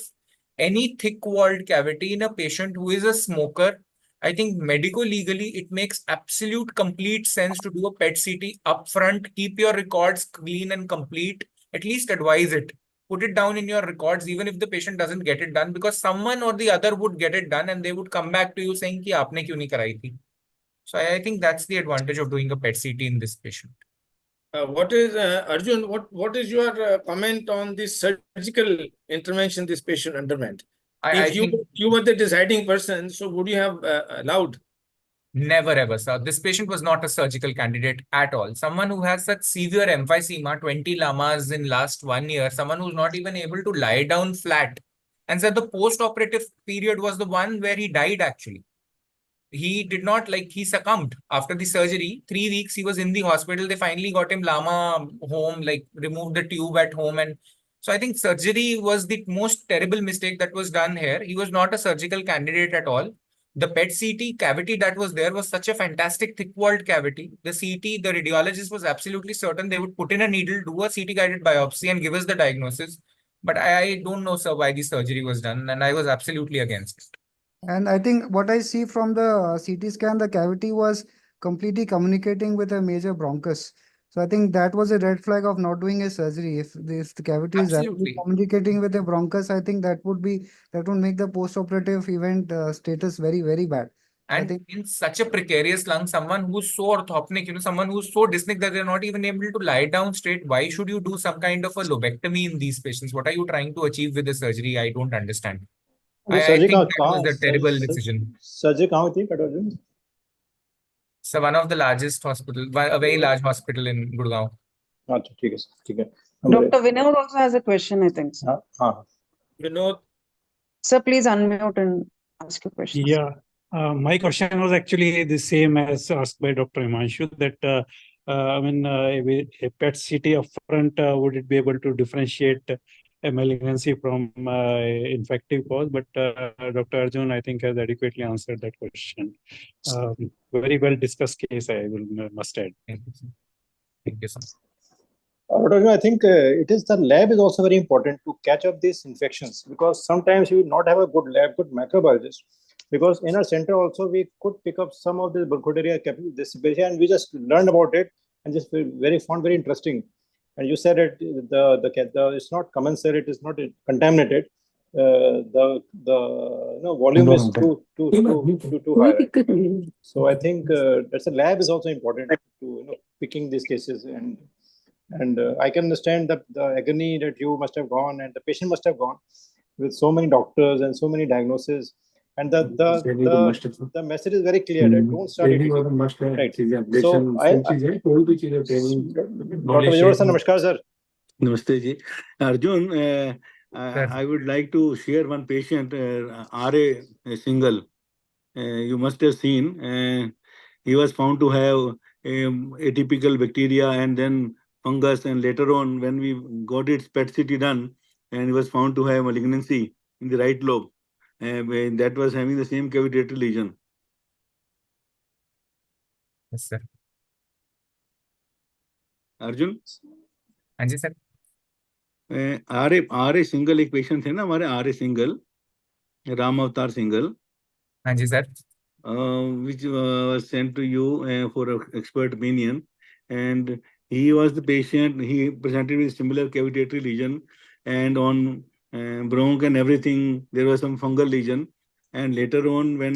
any thick-walled cavity in a patient who is a smoker, I think medico-legally, it makes absolute complete sense to do a PET CT upfront, keep your records clean and complete, at least advise it. Put it down in your records, even if the patient doesn't get it done, because someone or the other would get it done and they would come back to you saying, ki aapne kyun nahi karai thi? So I think that's the advantage of doing a PET CT in this patient. What is Arjun? What is your comment on this surgical intervention this patient underwent? If you were the deciding person, so would you have allowed? Never ever, sir. This patient was not a surgical candidate at all. Someone who has such severe emphysema, 20 lamas in last 1 year, someone who's not even able to lie down flat. And so the post-operative period was the one where he died actually. He did not he succumbed after the surgery. 3 weeks he was in the hospital. They finally got him lama home, removed the tube at home. And so I think surgery was the most terrible mistake that was done here. He was not a surgical candidate at all. The PET CT cavity that was there was such a fantastic thick-walled cavity. The CT, the radiologist was absolutely certain they would put in a needle, do a CT-guided biopsy and give us the diagnosis. But I don't know, sir, why the surgery was done. And I was absolutely against it. And I think what I see from the CT scan, the cavity was completely communicating with a major bronchus. So I think that was a red flag of not doing a surgery. If the cavity is rapidly Absolutely. communicating with a bronchus, I think that would make the post-operative event status very, very bad. I And think in such a precarious lung, someone who's so orthopnic, someone who's so dyspneic that they're not even able to lie down straight, why should you do some kind of a lobectomy in these patients? What are you trying to achieve with the surgery? I don't understand. तो I surgery think that was a terrible decision. Surgery कहाँ हुई थी पेट? So one of the largest hospital, a very large hospital in Gurgaon. अच्छा ठीक है ठीक है. Dr. Vinod also has a question, I think. हाँ हाँ. Vinod, Sir, please unmute and ask your question. Yeah, my question was actually the same as asked by Dr. Himanshu, that a PET CT upfront, would it be able to differentiate a malignancy from infective cause? But Dr. Arjun, I think, has adequately answered that question. Very well discussed case, I must add. Thank you, sir. Thank you, sir. I think the lab is also very important to catch up these infections, because sometimes you will not have a good lab, good microbiologist. Because in our center also we could pick up some of this Burkholderia and we just learned about it and just found very interesting. And you said it, it's not commensurate, it is not contaminated. The volume is too high. Right? So I think that's a lab is also important to picking these cases, and I can understand the agony that you must have gone and the patient must have gone with so many doctors and so many diagnoses. And the message is very clear that don't start it. Right. So Dr. Vijay sir, namaskar sir. Namaste ji. Arjun, I would like to share one patient, RA single. You must have seen. He was found to have atypical bacteria and then fungus, and later on when we got its PET CT done, and he was found to have malignancy in the right lobe. That was having the same cavitary lesion. Yes, sir. Arjun? हाँ जी sir. RA single एक patient थे ना हमारे, RA single, Ram अवतार single. हाँ जी sir. Which was sent to you for an expert opinion, and he was the patient. He presented with similar cavitary lesion, and on bronch and everything there was some fungal lesion. And later on, when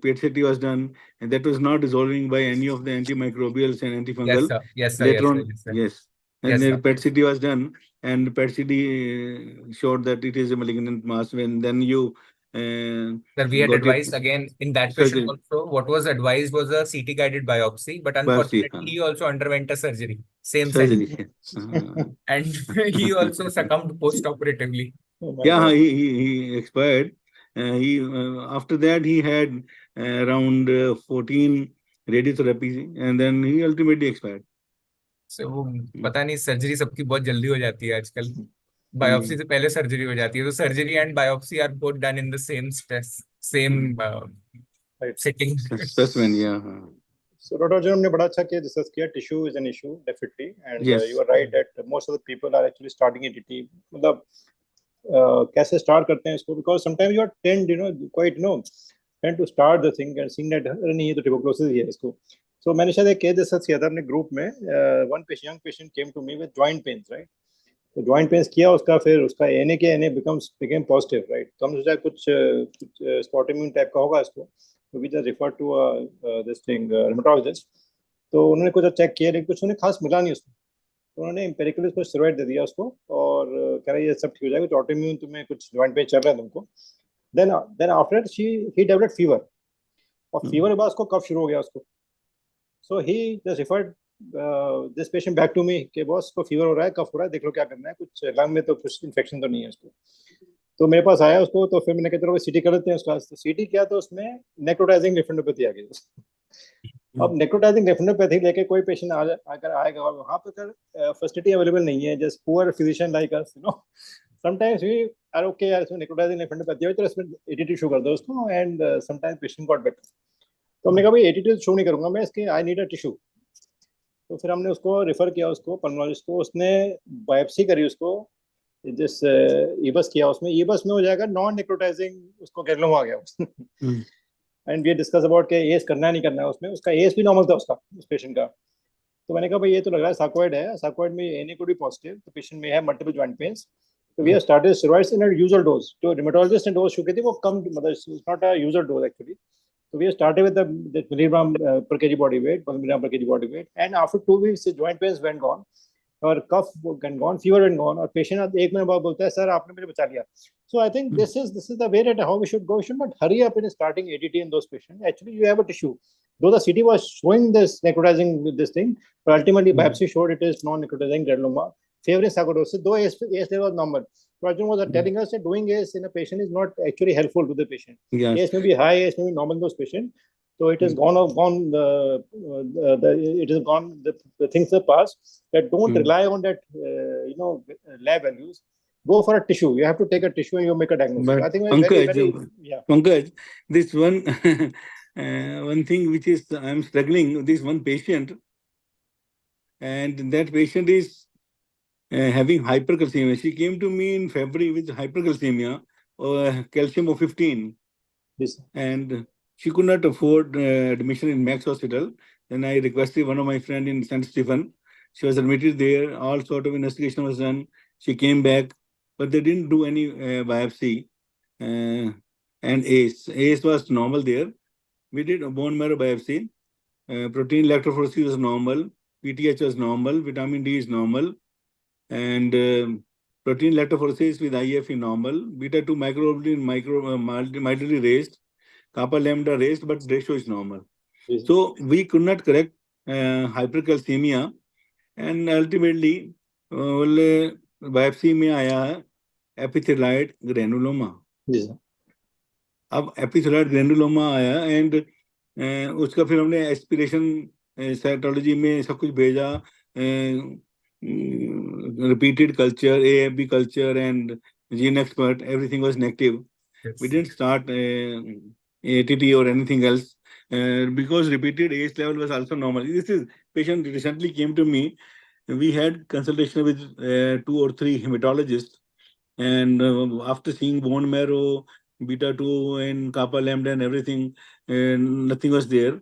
PET CT was done, and that was not resolving by any of the antimicrobials and antifungal. Yes, sir. Yes, sir. Later Yes, on, sir. Yes, sir. yes. And Yes, then sir. PET CT was done, and PET CT showed that it is a malignant mass. When then you Sir, we had advised again in that patient also. What was advised was a CT guided biopsy, but unfortunately he also underwent a surgery. Same surgery. And he also succumbed post-operatively. Yeah, he expired. After that he had around 14 radiotherapy, and then he ultimately expired. So वो पता नहीं surgery सबकी बहुत जल्दी हो जाती है आजकल. बायोप्सी से पहले सर्जरी हो जाती है, तो surgery and biopsy are both done in the same setting. Specimen, yeah. So Dr. Arjun, हमने बड़ा अच्छा किया डिस्कस किया. Tissue is an issue definitely, and Yes. You are right that most of the people are actually starting EDT. मतलब कैसे start करते हैं इसको, because sometimes you are tend to start the thing and seeing that नहीं ये तो tuberculosis ही है इसको. So मैंने शायद एक केस डिस्कस किया था अपने ग्रुप में. One young patient came to me with joint pains, right? तो joint pains किया उसका, फिर उसका ANA became positive, right? तो हमने सोचा कुछ spot immune type का होगा इसको. So we just referred to this thing rheumatologist. तो उन्होंने कुछ चेक किया लेकिन कुछ उन्हें खास मिला नहीं उसको. तो उन्होंने एम्पेरिकली उसको स्टेरॉइड दे दिया उसको और कह रहा है ये सब ठीक हो जाएगा, कुछ ऑटोइम्यून तुम्हें कुछ जॉइंट पेन चल रहा है तुमको. Then after he developed fever, और फीवर के बाद उसको कफ शुरू हो गया उसको. So he just referred this patient back to me कि बॉस को फीवर हो रहा है, कफ हो रहा है, देख लो क्या करना है, कुछ लंग में तो कुछ इन्फेक्शन तो नहीं है उसको. तो मेरे पास आया उसको, तो फिर मैंने कहा चलो सीटी कर लेते हैं उसका. तो सीटी किया तो उसमें नेक्रोटाइजिंग लिम्फेडेनोपैथी आ गई. अब नेक्रोटाइजिंग लिम्फेडेनोपैथी लेके कोई पेशेंट अगर आएगा और वहाँ पे अगर फैसिलिटी अवेलेबल नहीं है, just poor physician like us, sometimes we are okay यार, इसमें नेक्रोटाइजिंग लिम्फेडेनोपैथी है तो इसमें एटीटी शो कर दो उसको, and sometimes patient got better. तो हमने कहा भाई एटीटी शो नहीं करूंगा मैं इसके, आई नीड अ टिश्यू. तो फिर हमने उसको रेफर किया उसको पल्मोनोलॉजिस्ट को. उसने बायोप्सी करी उसको, जिस ईबस किया, उसमें ईबस में हो जाएगा नॉन नेक्रोटाइजिंग, उसको ग्रेनुलोमा आ गया. एंड वी डिस्कस अबाउट के एस करना नहीं करना है उसमें. उसका एस भी नॉर्मल था उसका, उस पेशेंट का. तो मैंने कहा भाई ये तो लग रहा है sarcoid है, sarcoid में Na could be positive, the patient may have multiple joint pains. So we have started steroids in a usual dose. जो rheumatologist ने dose शुरू की थी वो कम, मतलब it's not a usual dose actually. So we have started with the milligram per kg body weight, 1 milligram per kg body weight, and after 2 weeks the joint pains went gone, और cough went gone, fever went gone, और patient एक महीने बाद बोलता है sir आपने मुझे बचा लिया. So I think this is the way that how we should go. We should not hurry up in starting ADT in those patients. Actually, you have a tissue. Though the CT was showing this necrotizing this thing, but ultimately biopsy showed it is non-necrotizing granuloma favoring sarcoidosis. Though AS level was normal. So Arjun was telling us that doing AS in a patient is not actually helpful to the patient. Yes. AS may be high, AS may be normal in those patients. So it has gone it has gone the things are past. That don't rely on that lab values. Go for a tissue. You have to take a tissue and you make a diagnosis. But I think Pankaj, yeah. Pankaj, this one one thing which is I'm struggling. This one patient, and that patient is having hypercalcemia. She came to me in February with hypercalcemia, calcium of 15. Yes. And she could not afford admission in Max Hospital. Then I requested one of my friends in St. Stephen. She was admitted there. All sort of investigation was done. She came back, but they didn't do any biopsy. And ACE was normal there. We did a bone marrow biopsy. Protein electrophoresis was normal. PTH was normal. Vitamin D is normal. And protein electrophoresis with IF is normal. Beta-2 microglobulin mildly raised. Kappa lambda raised, but ratio is normal. Yes. So we could not correct hypercalcemia, and ultimately biopsy में आया है epithelioid granuloma. Yes. अब epithelioid granuloma आया and उसका फिर हमने aspiration cytology में सब कुछ भेजा, repeated culture, AFB culture and gene expert, everything was negative. Yes. We didn't start ATT or anything else because repeated ACE level was also normal. This is patient recently came to me. We had consultation with 2 or 3 hematologists, and after seeing bone marrow, beta-2 and kappa lambda and everything, nothing was there.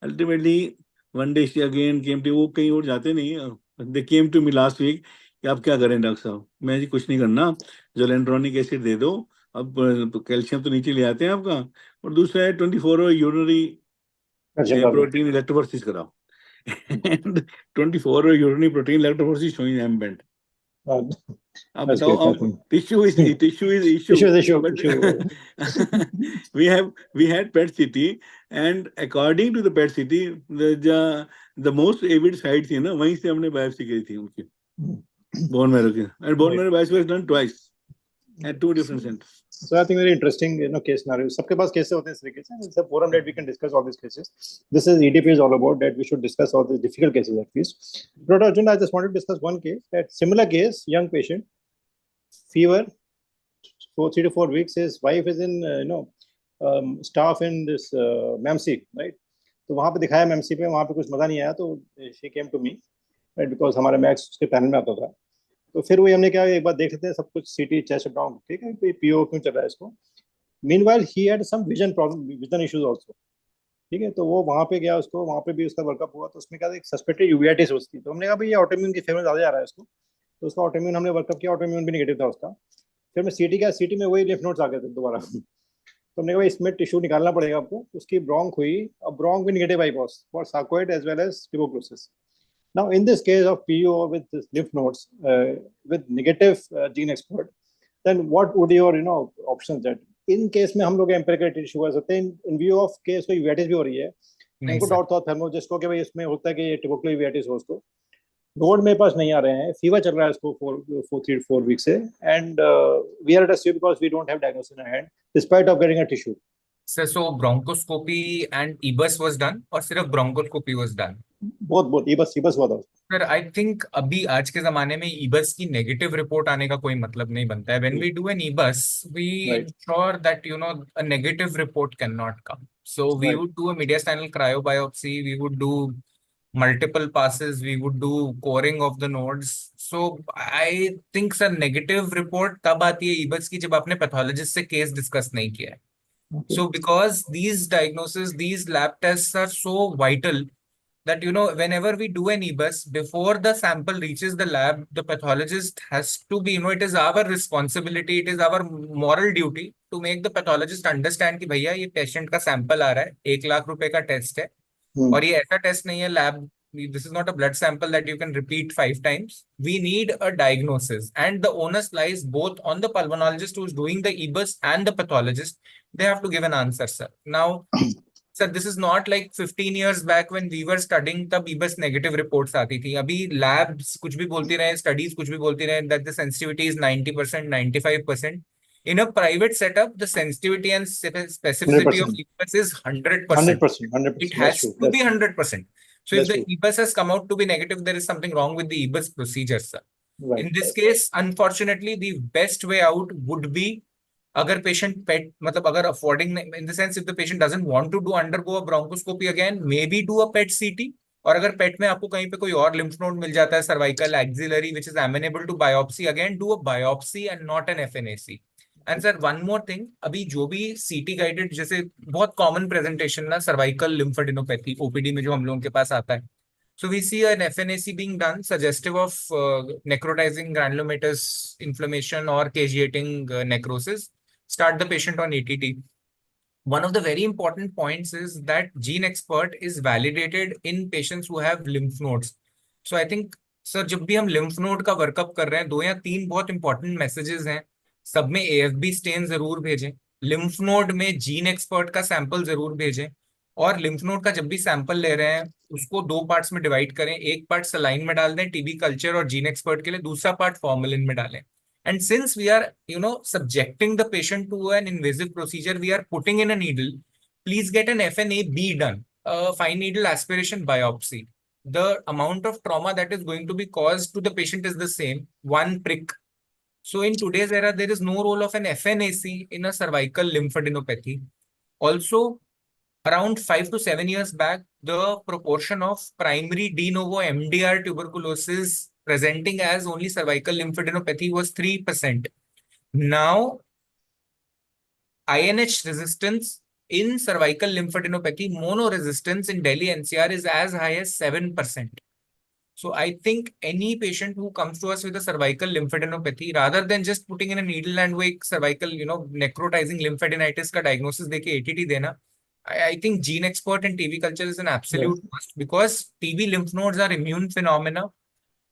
Ultimately, one day she again came to, वो कहीं और जाते नहीं, they came to me last week कि आप क्या करें doctor साहब. मैं जी कुछ नहीं करना, जोलेंड्रोनिक एसिड दे दो, अब कैल्शियम तो नीचे ले आते हैं आपका, और दूसरा है 24 आवर यूरिनरी प्रोटीन इलेक्ट्रोफोरेसिस कराओ. And 24 hour urinary protein electrophoresis showing ambient. अब बताओ, अब issue is issue. We had PET CT, and according to the PET CT, the most avid sites थी ना, वहीं से हमने biopsy की थी उनकी bone marrow की, and bone marrow biopsy was done twice at 2 different centers. So I think very interesting, case scenario. सबके पास cases होते हैं इस तरीके से. It's a forum that we can discuss all these cases. This is EDPA is all about, that we should discuss all these difficult cases at least. Dr. Arjun, I just wanted to discuss one case. That similar case, young patient, fever, 3 to 4 weeks. His wife is in staff in this MEMC, right? तो वहाँ पे दिखाया MEMC पे, वहाँ पे कुछ मजा नहीं आया, तो she came to me, right? Because हमारे मैक्स उसके पैनल में आता था. तो फिर वही हमने क्या, एक बार देख लेते हैं सब कुछ, सीटी चेस्ट डाउन, ठीक है, पीओ क्यों चल रहा है इसको. Meanwhile he had some vision problem, vision issues also, ठीक है. तो वो वहाँ पे गया, उसको वहाँ पे भी उसका वर्कअप हुआ, तो उसमें क्या था, एक सस्पेक्टेड यूवेटिस उसकी. तो हमने कहा भाई ये ऑटोइम्यून की फेवर ज्यादा जा रहा है इसको. तो उसका ऑटोइम्यून हमने वर्कअप किया, ऑटोइम्यून भी नेगेटिव था उसका. फिर मैं सीटी किया, सीटी में वही लिम्फ नोड्स आ गए थे दोबारा. तो हमने कहा इसमें टिश्यू निकालना पड़ेगा आपको. उसकी ब्रोंक हुई, अब ब्रोंक भी negative I was for sarcoid as well as tuberculosis. Now, in this case of PO with this lymph nodes with negative gene expert, then what would your options that in case में हम लोग empirical tissue कर सकते हैं, in view of case कोई uveitis भी हो रही है, उनको डाउट था थर्मोलॉजिस्ट को कि भाई इसमें होता है कि ये ट्यूबरकुलर uveitis हो उसको. नोड मेरे पास नहीं आ रहे हैं, फीवर चल रहा है इसको 3 to 4 weeks से, and we are at a stage because we don't have diagnosis in our hand despite of getting a tissue. Sir, so bronchoscopy and EBUS was done, or सिर्फ bronchoscopy was done? Both EBUS हुआ था. Sir I think अभी आज के जमाने में e-bus की negative report आने का कोई मतलब नहीं बनता है. When we do an EBUS we ensure that a negative report can not come. So we would do a mediastinal cryobiopsy, we would do multiple passes, we would do coring of the nodes. So I think sir negative report तब आती है e-bus की जब आपने pathologist से case discuss नहीं किया है. So because these diagnoses, these lab tests are so vital that, whenever we do an EBUS, before the sample reaches the lab, the pathologist has to be, it is our responsibility, it is our moral duty to make the pathologist understand कि भैया ये patient का sample आ रहा है, 1 लाख रुपए का test है, और ये ऐसा test नहीं है lab. This is not a blood sample that you can repeat 5 times. We need a diagnosis, and the onus lies both on the pulmonologist who is doing the EBUS and the pathologist. They have to give an answer, sir. Now, sir, this is not like 15 years back when we were studying, तब EBUS negative reports आती थी. अभी labs कुछ भी बोलती रहे, studies कुछ भी बोलती रहे, that the sensitivity is 90%, 95%. In a private setup, the sensitivity and specificity of 100%. EBUS is 100%. 100%. It has to be 100%. So if the EBUS has come out to be negative, there is something wrong with the EBUS procedure, sir. Right. In this case, unfortunately, the best way out would be, अगर patient PET, मतलब अगर affording, in the sense if the patient doesn't want to undergo a bronchoscopy again, maybe do a PET CT. और अगर PET में आपको कहीं पे कोई और lymph node मिल जाता है, cervical, axillary, which is amenable to biopsy, again do a biopsy and not an FNAC. And sir, one more thing, अभी जो भी CT guided, जैसे बहुत common presentation ना cervical lymphadenopathy OPD में जो हम लोगों के पास आता है, so we see an FNAC being done suggestive of necrotizing granulomatous inflammation or caseating necrosis. Start the patient on ATT. One of the very important points is that gene expert is validated in patients who have lymph nodes. So I think, sir, जब भी हम lymph node का workup कर रहे हैं, 2 या 3 बहुत important messages हैं. सब में AFB stain जरूर भेजें, lymph node में gene expert का sample जरूर भेजें, और lymph node का जब भी sample ले रहे हैं उसको 2 parts में divide करें. एक part saline में डाल दें TB culture और gene expert के लिए, दूसरा part formalin में डालें. And since we are, subjecting the patient to an invasive procedure, we are putting in a needle. Please get an FNAB done, a fine needle aspiration biopsy. The amount of trauma that is going to be caused to the patient is the same, 1 prick. So in today's era, there is no role of an FNAC in a cervical lymphadenopathy. Also, around 5 to 7 years back, the proportion of primary de novo MDR tuberculosis presenting as only cervical lymphadenopathy was 3%. Now, INH resistance in cervical lymphadenopathy, mono resistance in Delhi NCR is as high as 7%. So I think any patient who comes to us with a cervical lymphadenopathy, rather than just putting in a needle and वो एक cervical, necrotizing lymphadenitis का diagnosis देके ATT देना, I think gene expert and TB culture is an absolute must, because TB lymph nodes are immune phenomena.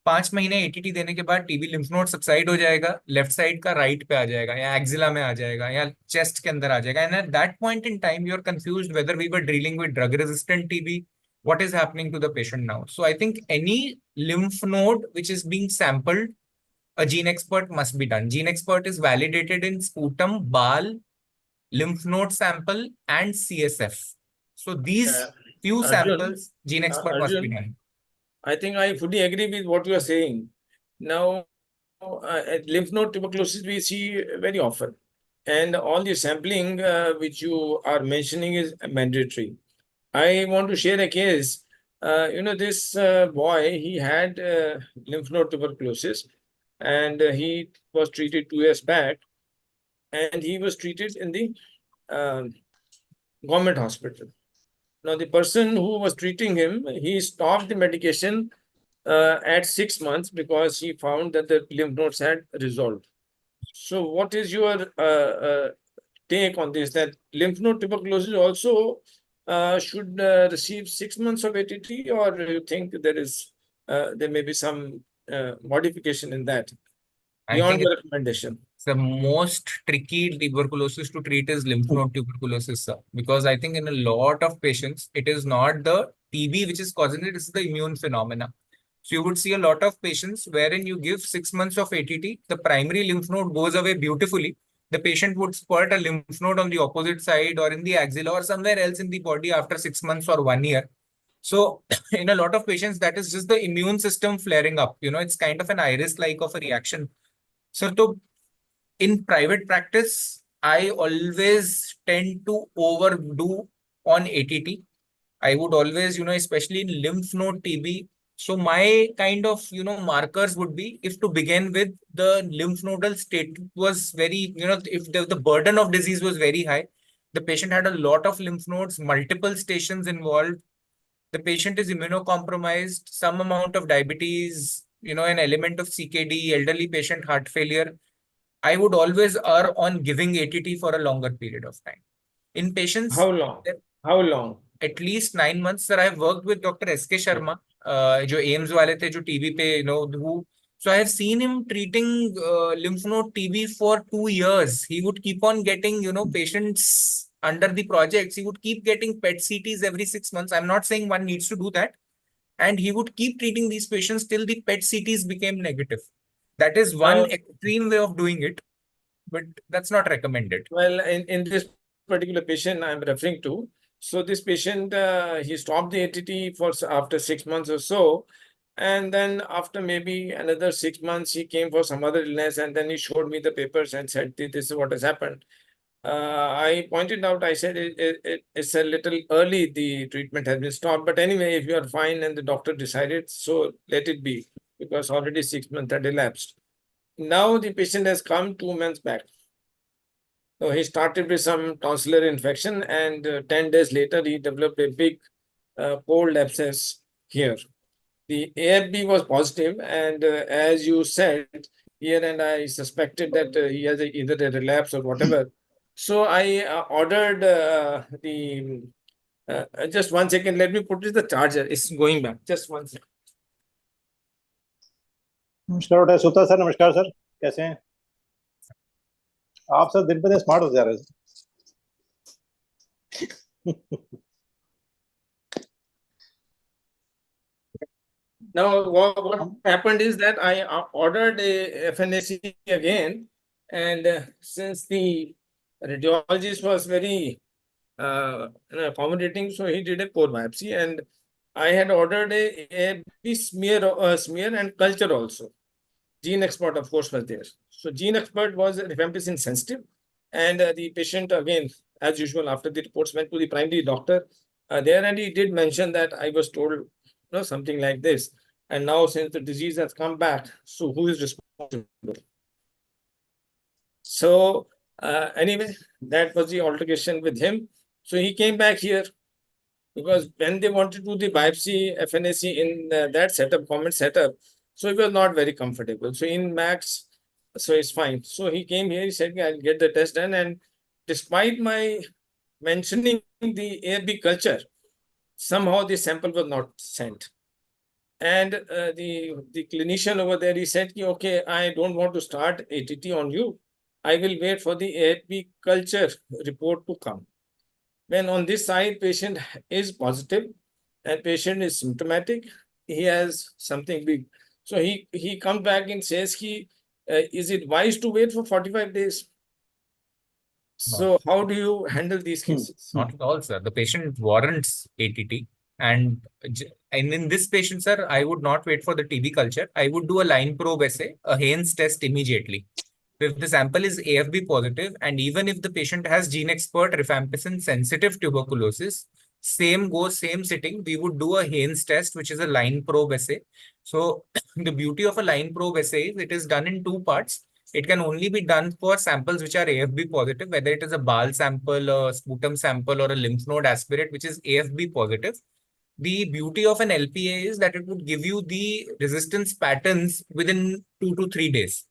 5 महीने ATT देने के बाद TB lymph node subside हो जाएगा, लेफ्ट साइड का राइट पे आ जाएगा, या एक्सिला में आ जाएगा, या चेस्ट के अंदर आ जाएगा. And at that point in time, you are confused whether we were dealing with drug-resistant TB. What is happening to the patient now? So I think any lymph node which is being sampled, a gene expert must be done. Gene expert is validated in sputum, BAL, lymph node sample, and CSF. So these few samples, gene expert must be done. I think I fully agree with what you are saying. Now, lymph node tuberculosis we see very often, and all the sampling which you are mentioning is mandatory. I want to share a case. This boy, he had lymph node tuberculosis, and he was treated 2 years back, and he was treated in the government hospital. Now, the person who was treating him, he stopped the medication at 6 months because he found that the lymph nodes had resolved. So what is your take on this, that lymph node tuberculosis also should receive 6 months of ATT, or do you think there may be some modification in that beyond your recommendation? The most tricky tuberculosis to treat is lymph node tuberculosis, sir, because I think in a lot of patients, it is not the TB which is causing it, it's the immune phenomena. So you would see a lot of patients wherein you give 6 months of ATT, the primary lymph node goes away beautifully. The patient would spurt a lymph node on the opposite side or in the axilla or somewhere else in the body after 6 months or 1 year. So in a lot of patients, that is just the immune system flaring up. It's kind of an iris-like of a reaction. So in private practice, I always tend to overdo on ATT. I would always, especially in lymph node TB. So my kind of, markers would be, if to begin with, the lymph nodal state was very, if the burden of disease was very high, the patient had a lot of lymph nodes, multiple stations involved, the patient is immunocompromised, some amount of diabetes, an element of CKD, elderly patient, heart failure, I would always err on giving ATT for a longer period of time. In patients, How long? How long? At least 9 months, sir. I've worked with Dr. S.K. Sharma, जो AIMS वाले थे, जो TB पे, who. So I have seen him treating lymph node TB for 2 years. He would keep on getting, patients under the projects. He would keep getting PET CTs every 6 months. I'm not saying one needs to do that. And he would keep treating these patients till the PET CTs became negative. That is one extreme way of doing it, but that's not recommended. Well, in this particular patient I'm referring to, so this patient, he stopped the ATT after 6 months or so. And then after maybe another 6 months, he came for some other illness, and then he showed me the papers and said, this is what has happened. I pointed out, I said, it's a little early, the treatment has been stopped. But anyway, if you are fine and the doctor decided, so let it be, because already 6 months had elapsed. Now the patient has come 2 months back. So he started with some tonsillar infection, and 10 days later, he developed a big cold abscess here. The AFB was positive, and as you said here, and I suspected that he has either a relapse or whatever. So I ordered just 1 second. Let me put the charger. It's going back. Just 1 second. नमस्कार doctor सुता sir, नमस्कार sir, कैसे हैं आप? Sir दिन पे smart हो जा रहे हैं. Now, what happened is that I ordered a FNAC again, and since the radiologist was very accommodating, so he did a core biopsy, and I had ordered a smear and culture also. Gene expert, of course, was there. So gene expert was rifampicin sensitive, and the patient, again, as usual, after the reports went to the primary doctor there, and he did mention that I was told something like this. And now, since the disease has come back, so who is responsible? So anyway, that was the altercation with him. So he came back here, because when they wanted to do the biopsy FNAC in that setup, common setup, so it was not very comfortable. So in Max, so it's fine. So he came here, he said, I'll get the test done. And despite my mentioning the AFB culture, somehow the sample was not sent. And the clinician over there, he said, okay, I don't want to start ATT on you. I will wait for the AFB culture report to come. When on this side, patient is positive and patient is symptomatic, he has something big. So he comes back and says, is it wise to wait for 45 days? So how do you handle these cases? Not at all, sir. The patient warrants ATT. And in this patient, sir, I would not wait for the TB culture. I would do a line probe assay, a Haynes test immediately. If the sample is AFB positive, and even if the patient has gene expert rifampicin sensitive tuberculosis, same sitting, we would do a Haynes test, which is a line probe assay. So the beauty of a line probe assay is it is done in 2 parts. It can only be done for samples which are AFB positive, whether it is a bile sample, a sputum sample, or a lymph node aspirate, which is AFB positive. The beauty of an LPA is that it would give you the resistance patterns within 2 to 3 days.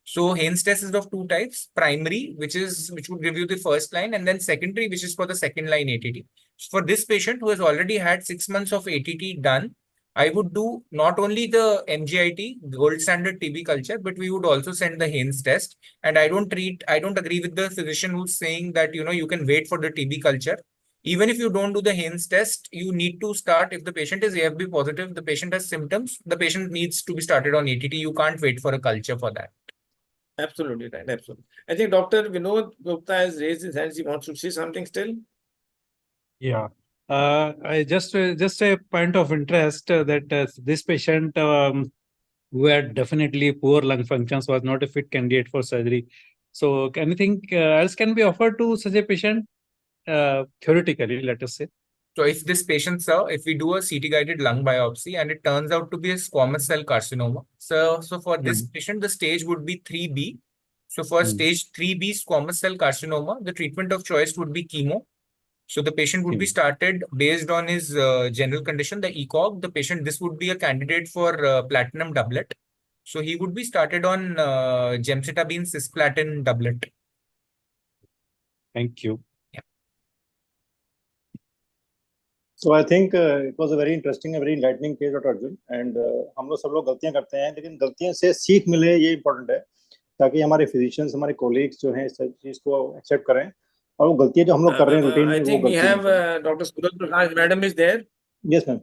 So Haynes test is of 2 types: primary, which would give you the first line, and then secondary, which is for the second line ATT. So for this patient who has already had 6 months of ATT done, I would do not only the MGIT, gold standard TB culture, but we would also send the Haynes test. And I don't agree with the physician who's saying that, you can wait for the TB culture. Even if you don't do the Haynes test, you need to start. If the patient is AFB positive, the patient has symptoms, the patient needs to be started on ATT. You can't wait for a culture for that. Absolutely right. Absolutely. I think Dr. Vinod Gupta has raised his hands. He wants to say something still. Yeah. I just a point of interest that this patient who had definitely poor lung functions was not a fit candidate for surgery. So anything else can be offered to such a patient? Theoretically, let us say. So if this patient, sir, if we do a CT-guided lung biopsy and it turns out to be a squamous cell carcinoma, so for this patient, the stage would be 3B. So for stage 3B squamous cell carcinoma, the treatment of choice would be chemo. So the patient would be started based on his general condition, the ECOG. The patient, this would be a candidate for platinum doublet. So he would be started on gemcitabine cisplatin doublet. Thank you. So I think it was a very interesting, a very enlightening case, Dr. Arjun. And हम लोग सब लोग गलतियां करते हैं, लेकिन गलतियों से सीख मिले ये important है, ताकि हमारे physicians, हमारे colleagues जो हैं इस चीज को accept करें, और वो गलतियां जो हम लोग कर रहे हैं routine में, I think we have Dr. Suraj Prakash, madam is there. Yes, ma'am.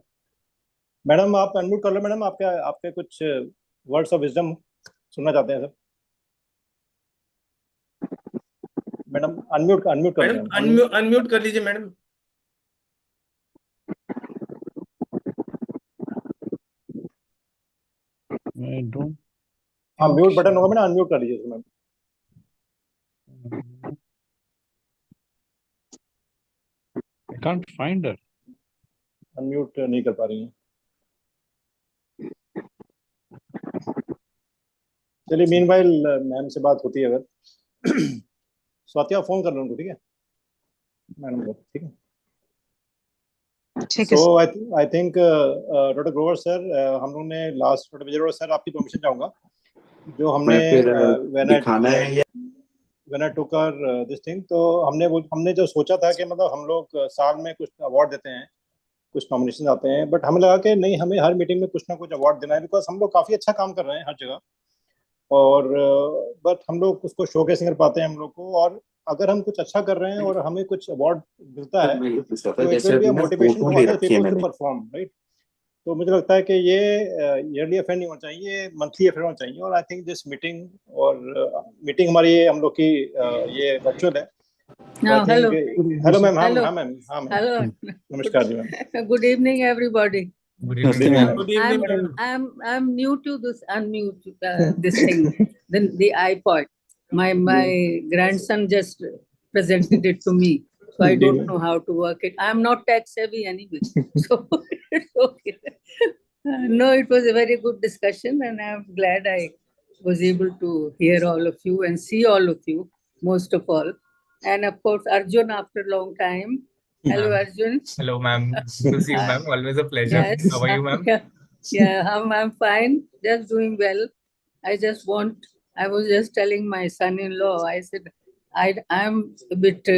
Madam आप अनम्यूट कर लो मैडम, आपके कुछ वर्ड्स ऑफ विजडम सुनना चाहते हैं सर। मैडम अनम्यूट कर लो। अनम्यूट कर लीजिए मैडम। म्यूट बटन होगा मैडम, अनम्यूट कर लीजिए ma'am. I can't find her. Unmute नहीं कर पा रही हैं। चलिए मीनवाइल मैम से बात होती है अगर। स्वाति आप फोन कर लो उनको, ठीक है मैडम को, ठीक है। So I think doctor Grover sir, हम लोगों ने लास्ट, डॉक्टर विजय सर आपकी परमिशन चाहूंगा, जो हमने when I took our this thing, तो हमने जो सोचा था कि मतलब हम लोग साल में कुछ अवार्ड देते हैं, कुछ नॉमिनेशन आते हैं, बट हमें लगा कि नहीं, हमें हर मीटिंग में कुछ ना कुछ अवार्ड देना है, बिकॉज हम लोग काफी अच्छा काम कर रहे हैं हर जगह, और बट हम लोग उसको शोकेस नहीं कर पाते हैं हम लोग को, और अगर हम कुछ अच्छा कर रहे हैं और हमें कुछ अवार्ड मिलता है तो it will be a motivation for other people to perform, right. तो मुझे लगता है कि ये ईयरली अफेयर नहीं होना चाहिए, मंथली अफेयर होना चाहिए, और आई थिंक दिस मीटिंग और मीटिंग हमारी हम लोग की ये वर्चुअल है। Hello ma'am. हाँ मैम। हेलो, नमस्कार जी ma'am. Good evening everybody. Good evening. Good evening. I'm new to this, this thing, the iPod. My grandson just presented it to me, so I don't know how to work it. I'm not tech savvy anyway, so it's okay. No, it was a very good discussion, and I'm glad I was able to hear all of you and see all of you, most of all. And of course, Arjun, after a long time. Hello, Arjun. Hello, ma'am. Good to see you, ma'am. Always a pleasure. Yes. How are you, ma'am? Yeah, I'm fine. Just doing well. I was just telling my son-in-law, I said, I'm a bit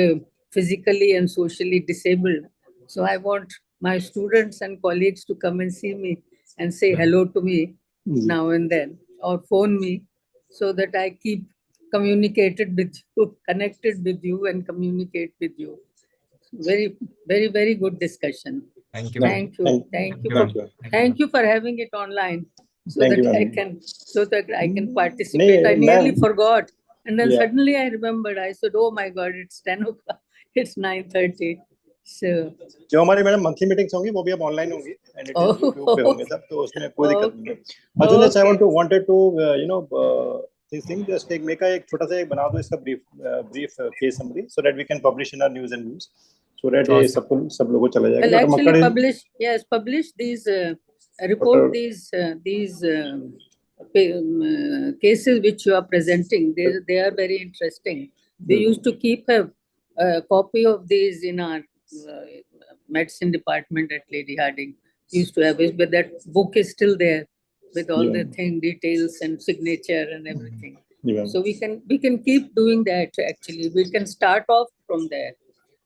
physically and socially disabled. So I want my students and colleagues to come and see me and say hello to me now and then, or phone me, so that I keep communicated with you, connected with you, and communicate with you. Very, very, very good discussion. Thank you. Thank you for having it online, so that I can participate. I nearly forgot, and then suddenly I remembered. I said, "Oh my God, it's 10 o'clock. It's 9:30." So जो हमारी madam monthly meetings होंगी वो भी अब online होंगी, and it is YouTube पे होंगे सब, तो उसमें कोई दिक्कत नहीं है। Arjun, I wanted to you know this thing, just make एक छोटा सा एक बना दो इसका brief case summary, so that we can publish in our news and views, so that ये सब लोगों को चला जाएगा। Well, actually publish these report these cases which you are presenting. They are very interesting. We used to keep a copy of these in our medicine department at Lady Harding. Used to have it, but that book is still there with all the details and signature and everything. So we can keep doing that. Actually, we can start off from there.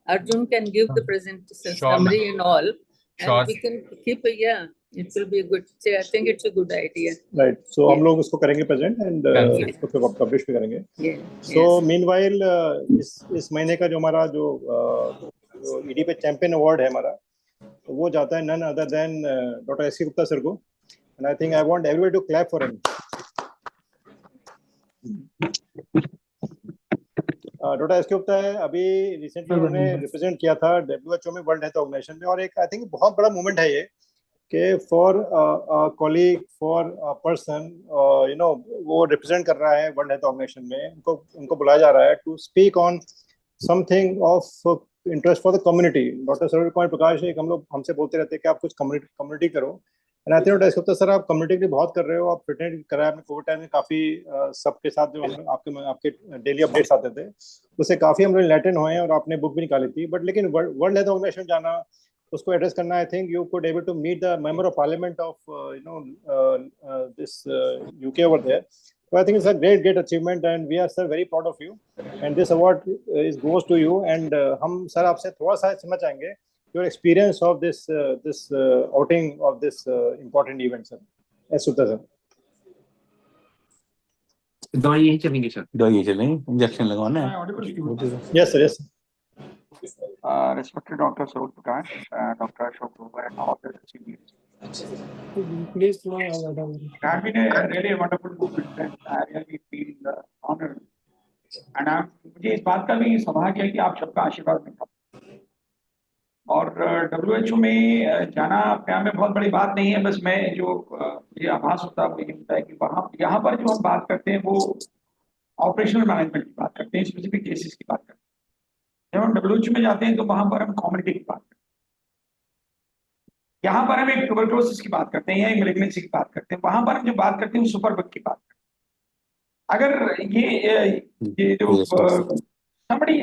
Arjun can give the presentation summary and all, and we can keep it will be a good. I think it's a good idea. Right. So हम लोग उसको करेंगे present and उसको फिर publish भी करेंगे. So meanwhile इस महीने का जो हमारा जो EDPA चैंपियन अवार्ड है हमारा, तो वो जाता है none other than doctor S के गुप्ता सर को, and I think I want everybody to clap for him. Doctor S के गुप्ता है, अभी रिसेंटली उन्होंने रिप्रेजेंट किया था WHO में, वर्ल्ड हेल्थ ऑर्गेनाइजेशन में, और एक आई थिंक बहुत बड़ा मूवमेंट है ये कि for colleague, for person, you know, वो रिप्रेजेंट कर रहा है वर्ल्ड हेल्थ ऑर्गेनाइजेशन में, उनको बुलाया जा रहा है to speak on something of interest for the community. Doctor Surya Kumar Prakash एक हमसे बोलते रहते हैं कि आप कुछ कम्युनिटी करो, and I think doctor sir आप कम्युनिटी के लिए बहुत कर रहे हो, आप फिटनेस कर रहे हैं आपने कोविड टाइम में काफी सबके साथ जो हम आपके डेली अपडेट्स आते थे उससे काफी हम एनलाइटन हुए हैं और आपने बुक भी निकाली थी, बट लेकिन वर्ल्ड हेल्थ ऑर्गेनाइजेशन जाना उसको एड्रेस करना, I think you could able to meet the member of parliament of this UK over there. So I think it's a great achievement and we are sir very proud of you and this award goes to you and हम sir आपसे थोड़ा सा समझना चाहेंगे your experience of this outing of this important event sir. Yes Sutta sir. दवाई यही चलेंगे sir. दवाई चलेंगे, इंजेक्शन लगवाना है. Yes sir, yes. Respected Dr. Saroj Prakash, Dr. Ashok Grover and all the seniors. Please It has been a really wonderful moment and I really feel honored. And मुझे इस बात का भी सौभाग्य है कि आप सबका आशीर्वाद मिला. और WHO में जाना अपने आप में बहुत बड़ी बात नहीं है, बस मैं जो मुझे आभास होता है वो ये होता है कि वहाँ यहाँ पर जो हम बात करते हैं वो ऑपरेशनल मैनेजमेंट की बात करते हैं, स्पेसिफिक केसेस की बात करते हैं. जब हम WHO में जाते हैं तो वहां पर हम कम्युनिटी की बात करते हैं. यहाँ पर हम एक ट्यूबरक्लोसिस की बात करते हैं या एक मैलिग्नेंसी की बात करते हैं. वहां पर हम जो बात करते हैं वो सुपरबग की बात करते हैं. अगर ये जो somebody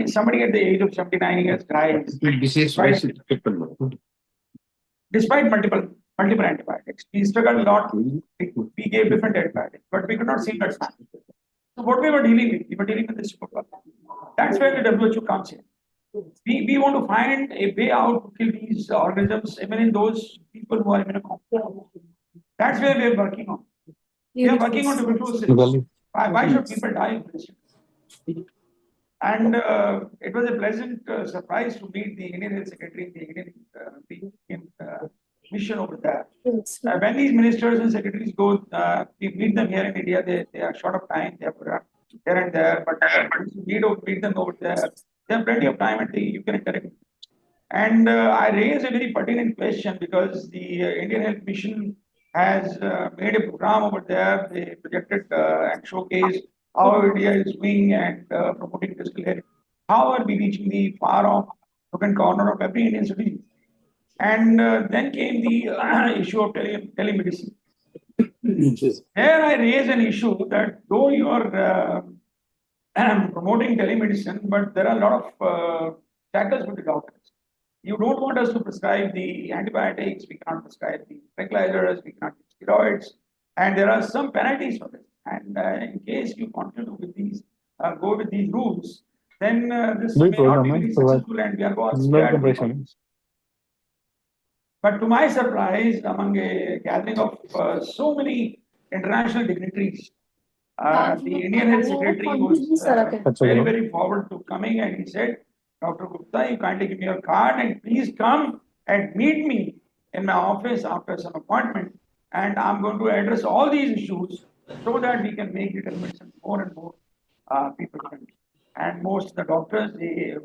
at the age of 79 years dies despite multiple antibiotics. We struggled a lot. We gave different antibiotics, but we could not see that sign. So what we were dealing with the superbug. That's where the WHO comes in. We want to find a way out to kill these organisms, even in those people who are immunocompromised. That's where we are working on. We are working on tuberculosis. Why should people die of this? And it was a pleasant surprise to meet the Indian Health Secretary, the Indian mission over there. When these ministers and secretaries go, we meet them here in India. They are short of time. They are here and there, but meet them over there. They have plenty of time and you can interact. And I raised a very pertinent question because the Indian Health Mission has made a program over there. They projected and showcased how India is doing and promoting physical health. How are we reaching the far off broken corner of every Indian city? And then came the issue of telemedicine. There I raised an issue that though you are promoting telemedicine, but there are a lot of shackles with the doctors. You don't want us to prescribe the antibiotics, we can't prescribe the tranquilizers, we can't give steroids, and there are some penalties for this. And in case you continue with these, go with these rules, then this may not be very successful and we are going scared. But to my surprise, among a gathering of so many international dignitaries, the Indian Health Secretary was very forward to coming and he said, Dr. Gupta, you kindly give me your card and please come and meet me in my office after some appointment. And I'm going to address all these issues so that we can make the telemedicine more and more people friendly. And most of the doctors,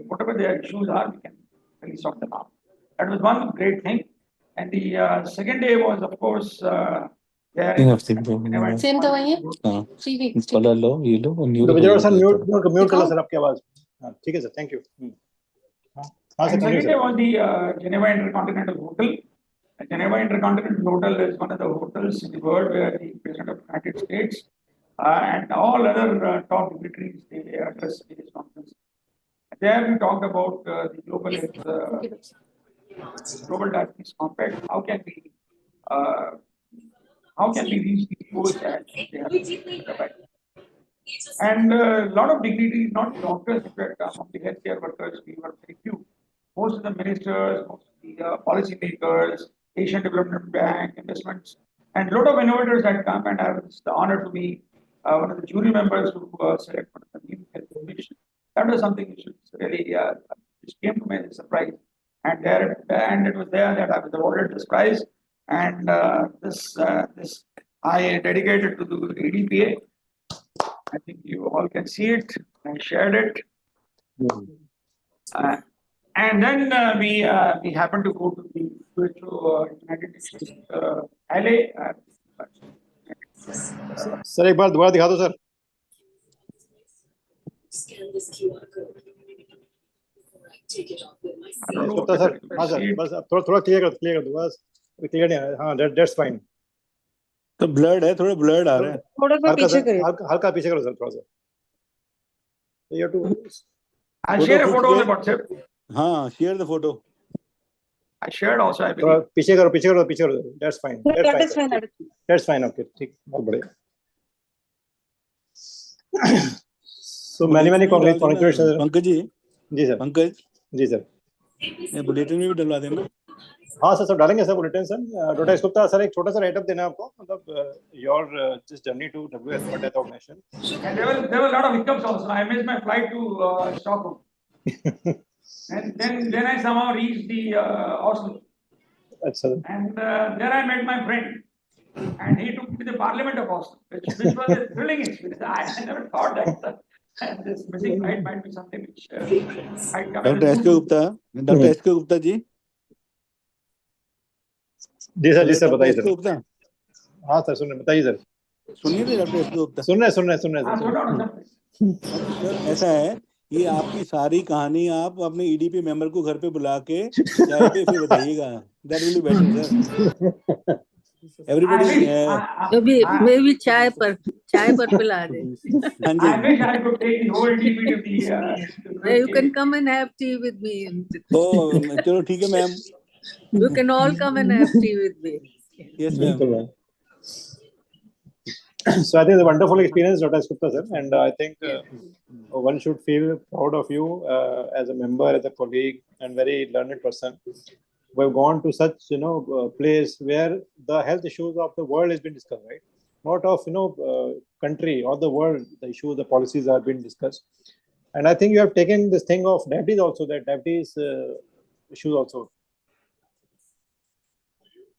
whatever their issues are, we can really sort them out. That was one great thing. And the second day was, of course, same दवाई है colour लो ये लो neuro sir mute कर लो sir आपकी आवाज. ठीक है sir, thank you. Second day was the Geneva Intercontinental Hotel. Geneva Intercontinental Hotel is one of the hotels in the world where the President of the United States and all other top dignitaries they address this conference. There we talked about the global global diabetes compact. How can we reach these goals as they have? And a lot of dignitaries, not doctors, in fact, among the healthcare workers, we were very few. Most of the ministers, most of the policy makers, Asian Development Bank, investments, and a lot of innovators had come, and I was the honor to be one of the jury members who selected one of the new health commission. That was something which really which came to me as a surprise. And it was there that I was awarded this prize. And this I dedicated to the EDPA. I think you all can see it. I shared it. And then we happened to go to the United Nations LA. Sir एक बार दोबारा दिखा दो sir. Sir हाँ sir बस थोड़ा clear कर दो बस. क्लियर नहीं है. हाँ, that's fine. तो ब्लड है, थोड़ा ब्लड आ रहा है। थोड़ा सा पीछे करिए। हल्का पीछे करो सर, थोड़ा सा। You have to I'll share a photo on the WhatsApp. हाँ, share the photo. I shared also, I थोड़ा believe. पीछे करो, पीछे करो, पीछे करो। That's fine. That's That fine. is fine. That is fine. That's fine. Okay, ठीक, बहुत बढ़िया। So many congratulations. Pankaj ji. जी सर। पंकज जी सर। ये बुलेटिन में भी डलवा देना। हाँ सर, सब डालेंगे sir bulletin sir. Doctor Gupta sir, एक छोटा सा राइटअप देना आपको, मतलब your this journey to WS World Health Organization. And there were a lot of hiccups also. I missed my flight to Stockholm. And then I somehow reached the Oslo. अच्छा। And there I met my friend. And he took me to the Parliament of Oslo, which was a thrilling experience. I never thought that this missing flight might be something which might come. Doctor S के गुप्ता जी। जी sir बताइए sir. Gupta. हाँ sir, सुन रहे, बताइए sir. सुनिए ना doctor S के गुप्ता। सुन रहे सर। सर ऐसा है, ये आपकी सारी कहानी आप अपने EDP मेंबर को घर पे बुला के चाय पे फिर बताइएगा। That will be better, sir. Everybody. maybe चाय पर पिला दे। I wish I could take the whole EDP to the. You can come and have tea with me. Oh, चलो ठीक है ma'am. You can all come and have tea with me. Yes, ma'am. So I think it's a wonderful experience, Dr. Gupta sir, and I think one should feel proud of you as a member, as a colleague, and very learned person. We've gone to such place where the health issues of the world has been discussed, right? Not of country or the world, the issues, the policies have been discussed, and I think you have taken this thing of diabetes also, that diabetes issues also.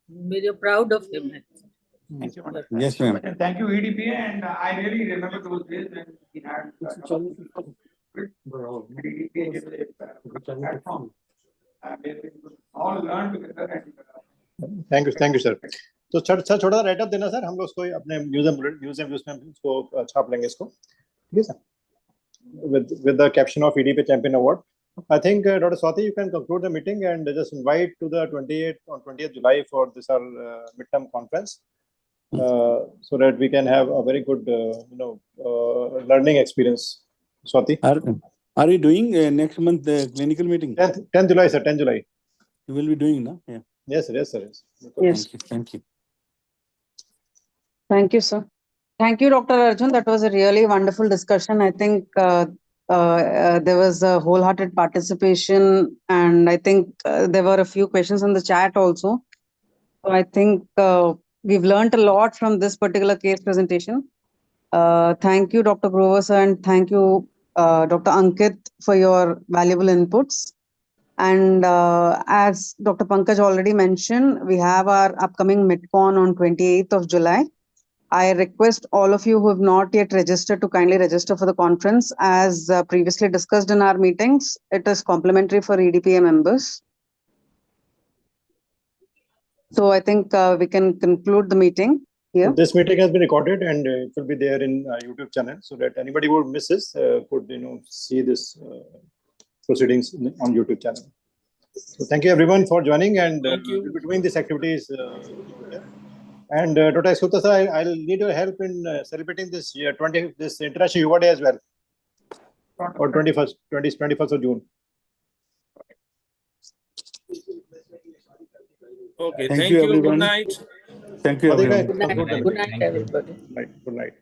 We're proud of him. Thank you. Yes, ma'am. And thank you, EDPA, and I really remember those days when we had EDPA gave a platform. All learn together. Thank you, sir. तो sir छोटा सा write up देना sir, हम लोग उसको अपने news and views में इसको छाप लेंगे इसको, ठीक है sir, with the caption of EDPA Champion Award. I think Dr. Swati, you can conclude the meeting and just invite to the 20th July for this our midterm conference, so that we can have a very good learning experience. Swati, are you doing next month clinical meeting? 10th July, sir. 10th July. You will be doing, no? Yeah. Yes, sir. Yes. Thank you. Thank you, sir. Thank you, Dr. Arjun. That was a really wonderful discussion. I think there was a wholehearted participation, and I think there were a few questions in the chat also. So I think we've learned a lot from this particular case presentation. Thank you, Dr. Grover, sir, and thank you, Dr. Ankit, for your valuable inputs. And as Dr. Pankaj already mentioned, we have our upcoming MidCon on 28th of July. I request all of you who have not yet registered to kindly register for the conference. As previously discussed in our meetings, it is complimentary for EDPA members. So I think we can conclude the meeting here. This meeting has been recorded and it will be there in YouTube channel, so that anybody who misses could see this proceedings on YouTube channel. So thank you everyone for joining, and we'll be doing these activities. And Dr. Gupta sir, I'll need your help in celebrating this this International Yuva Day as well, or 21st of June. Okay, thank you. everyone. Good night. Thank you, everyone. Good night, everybody. Good night.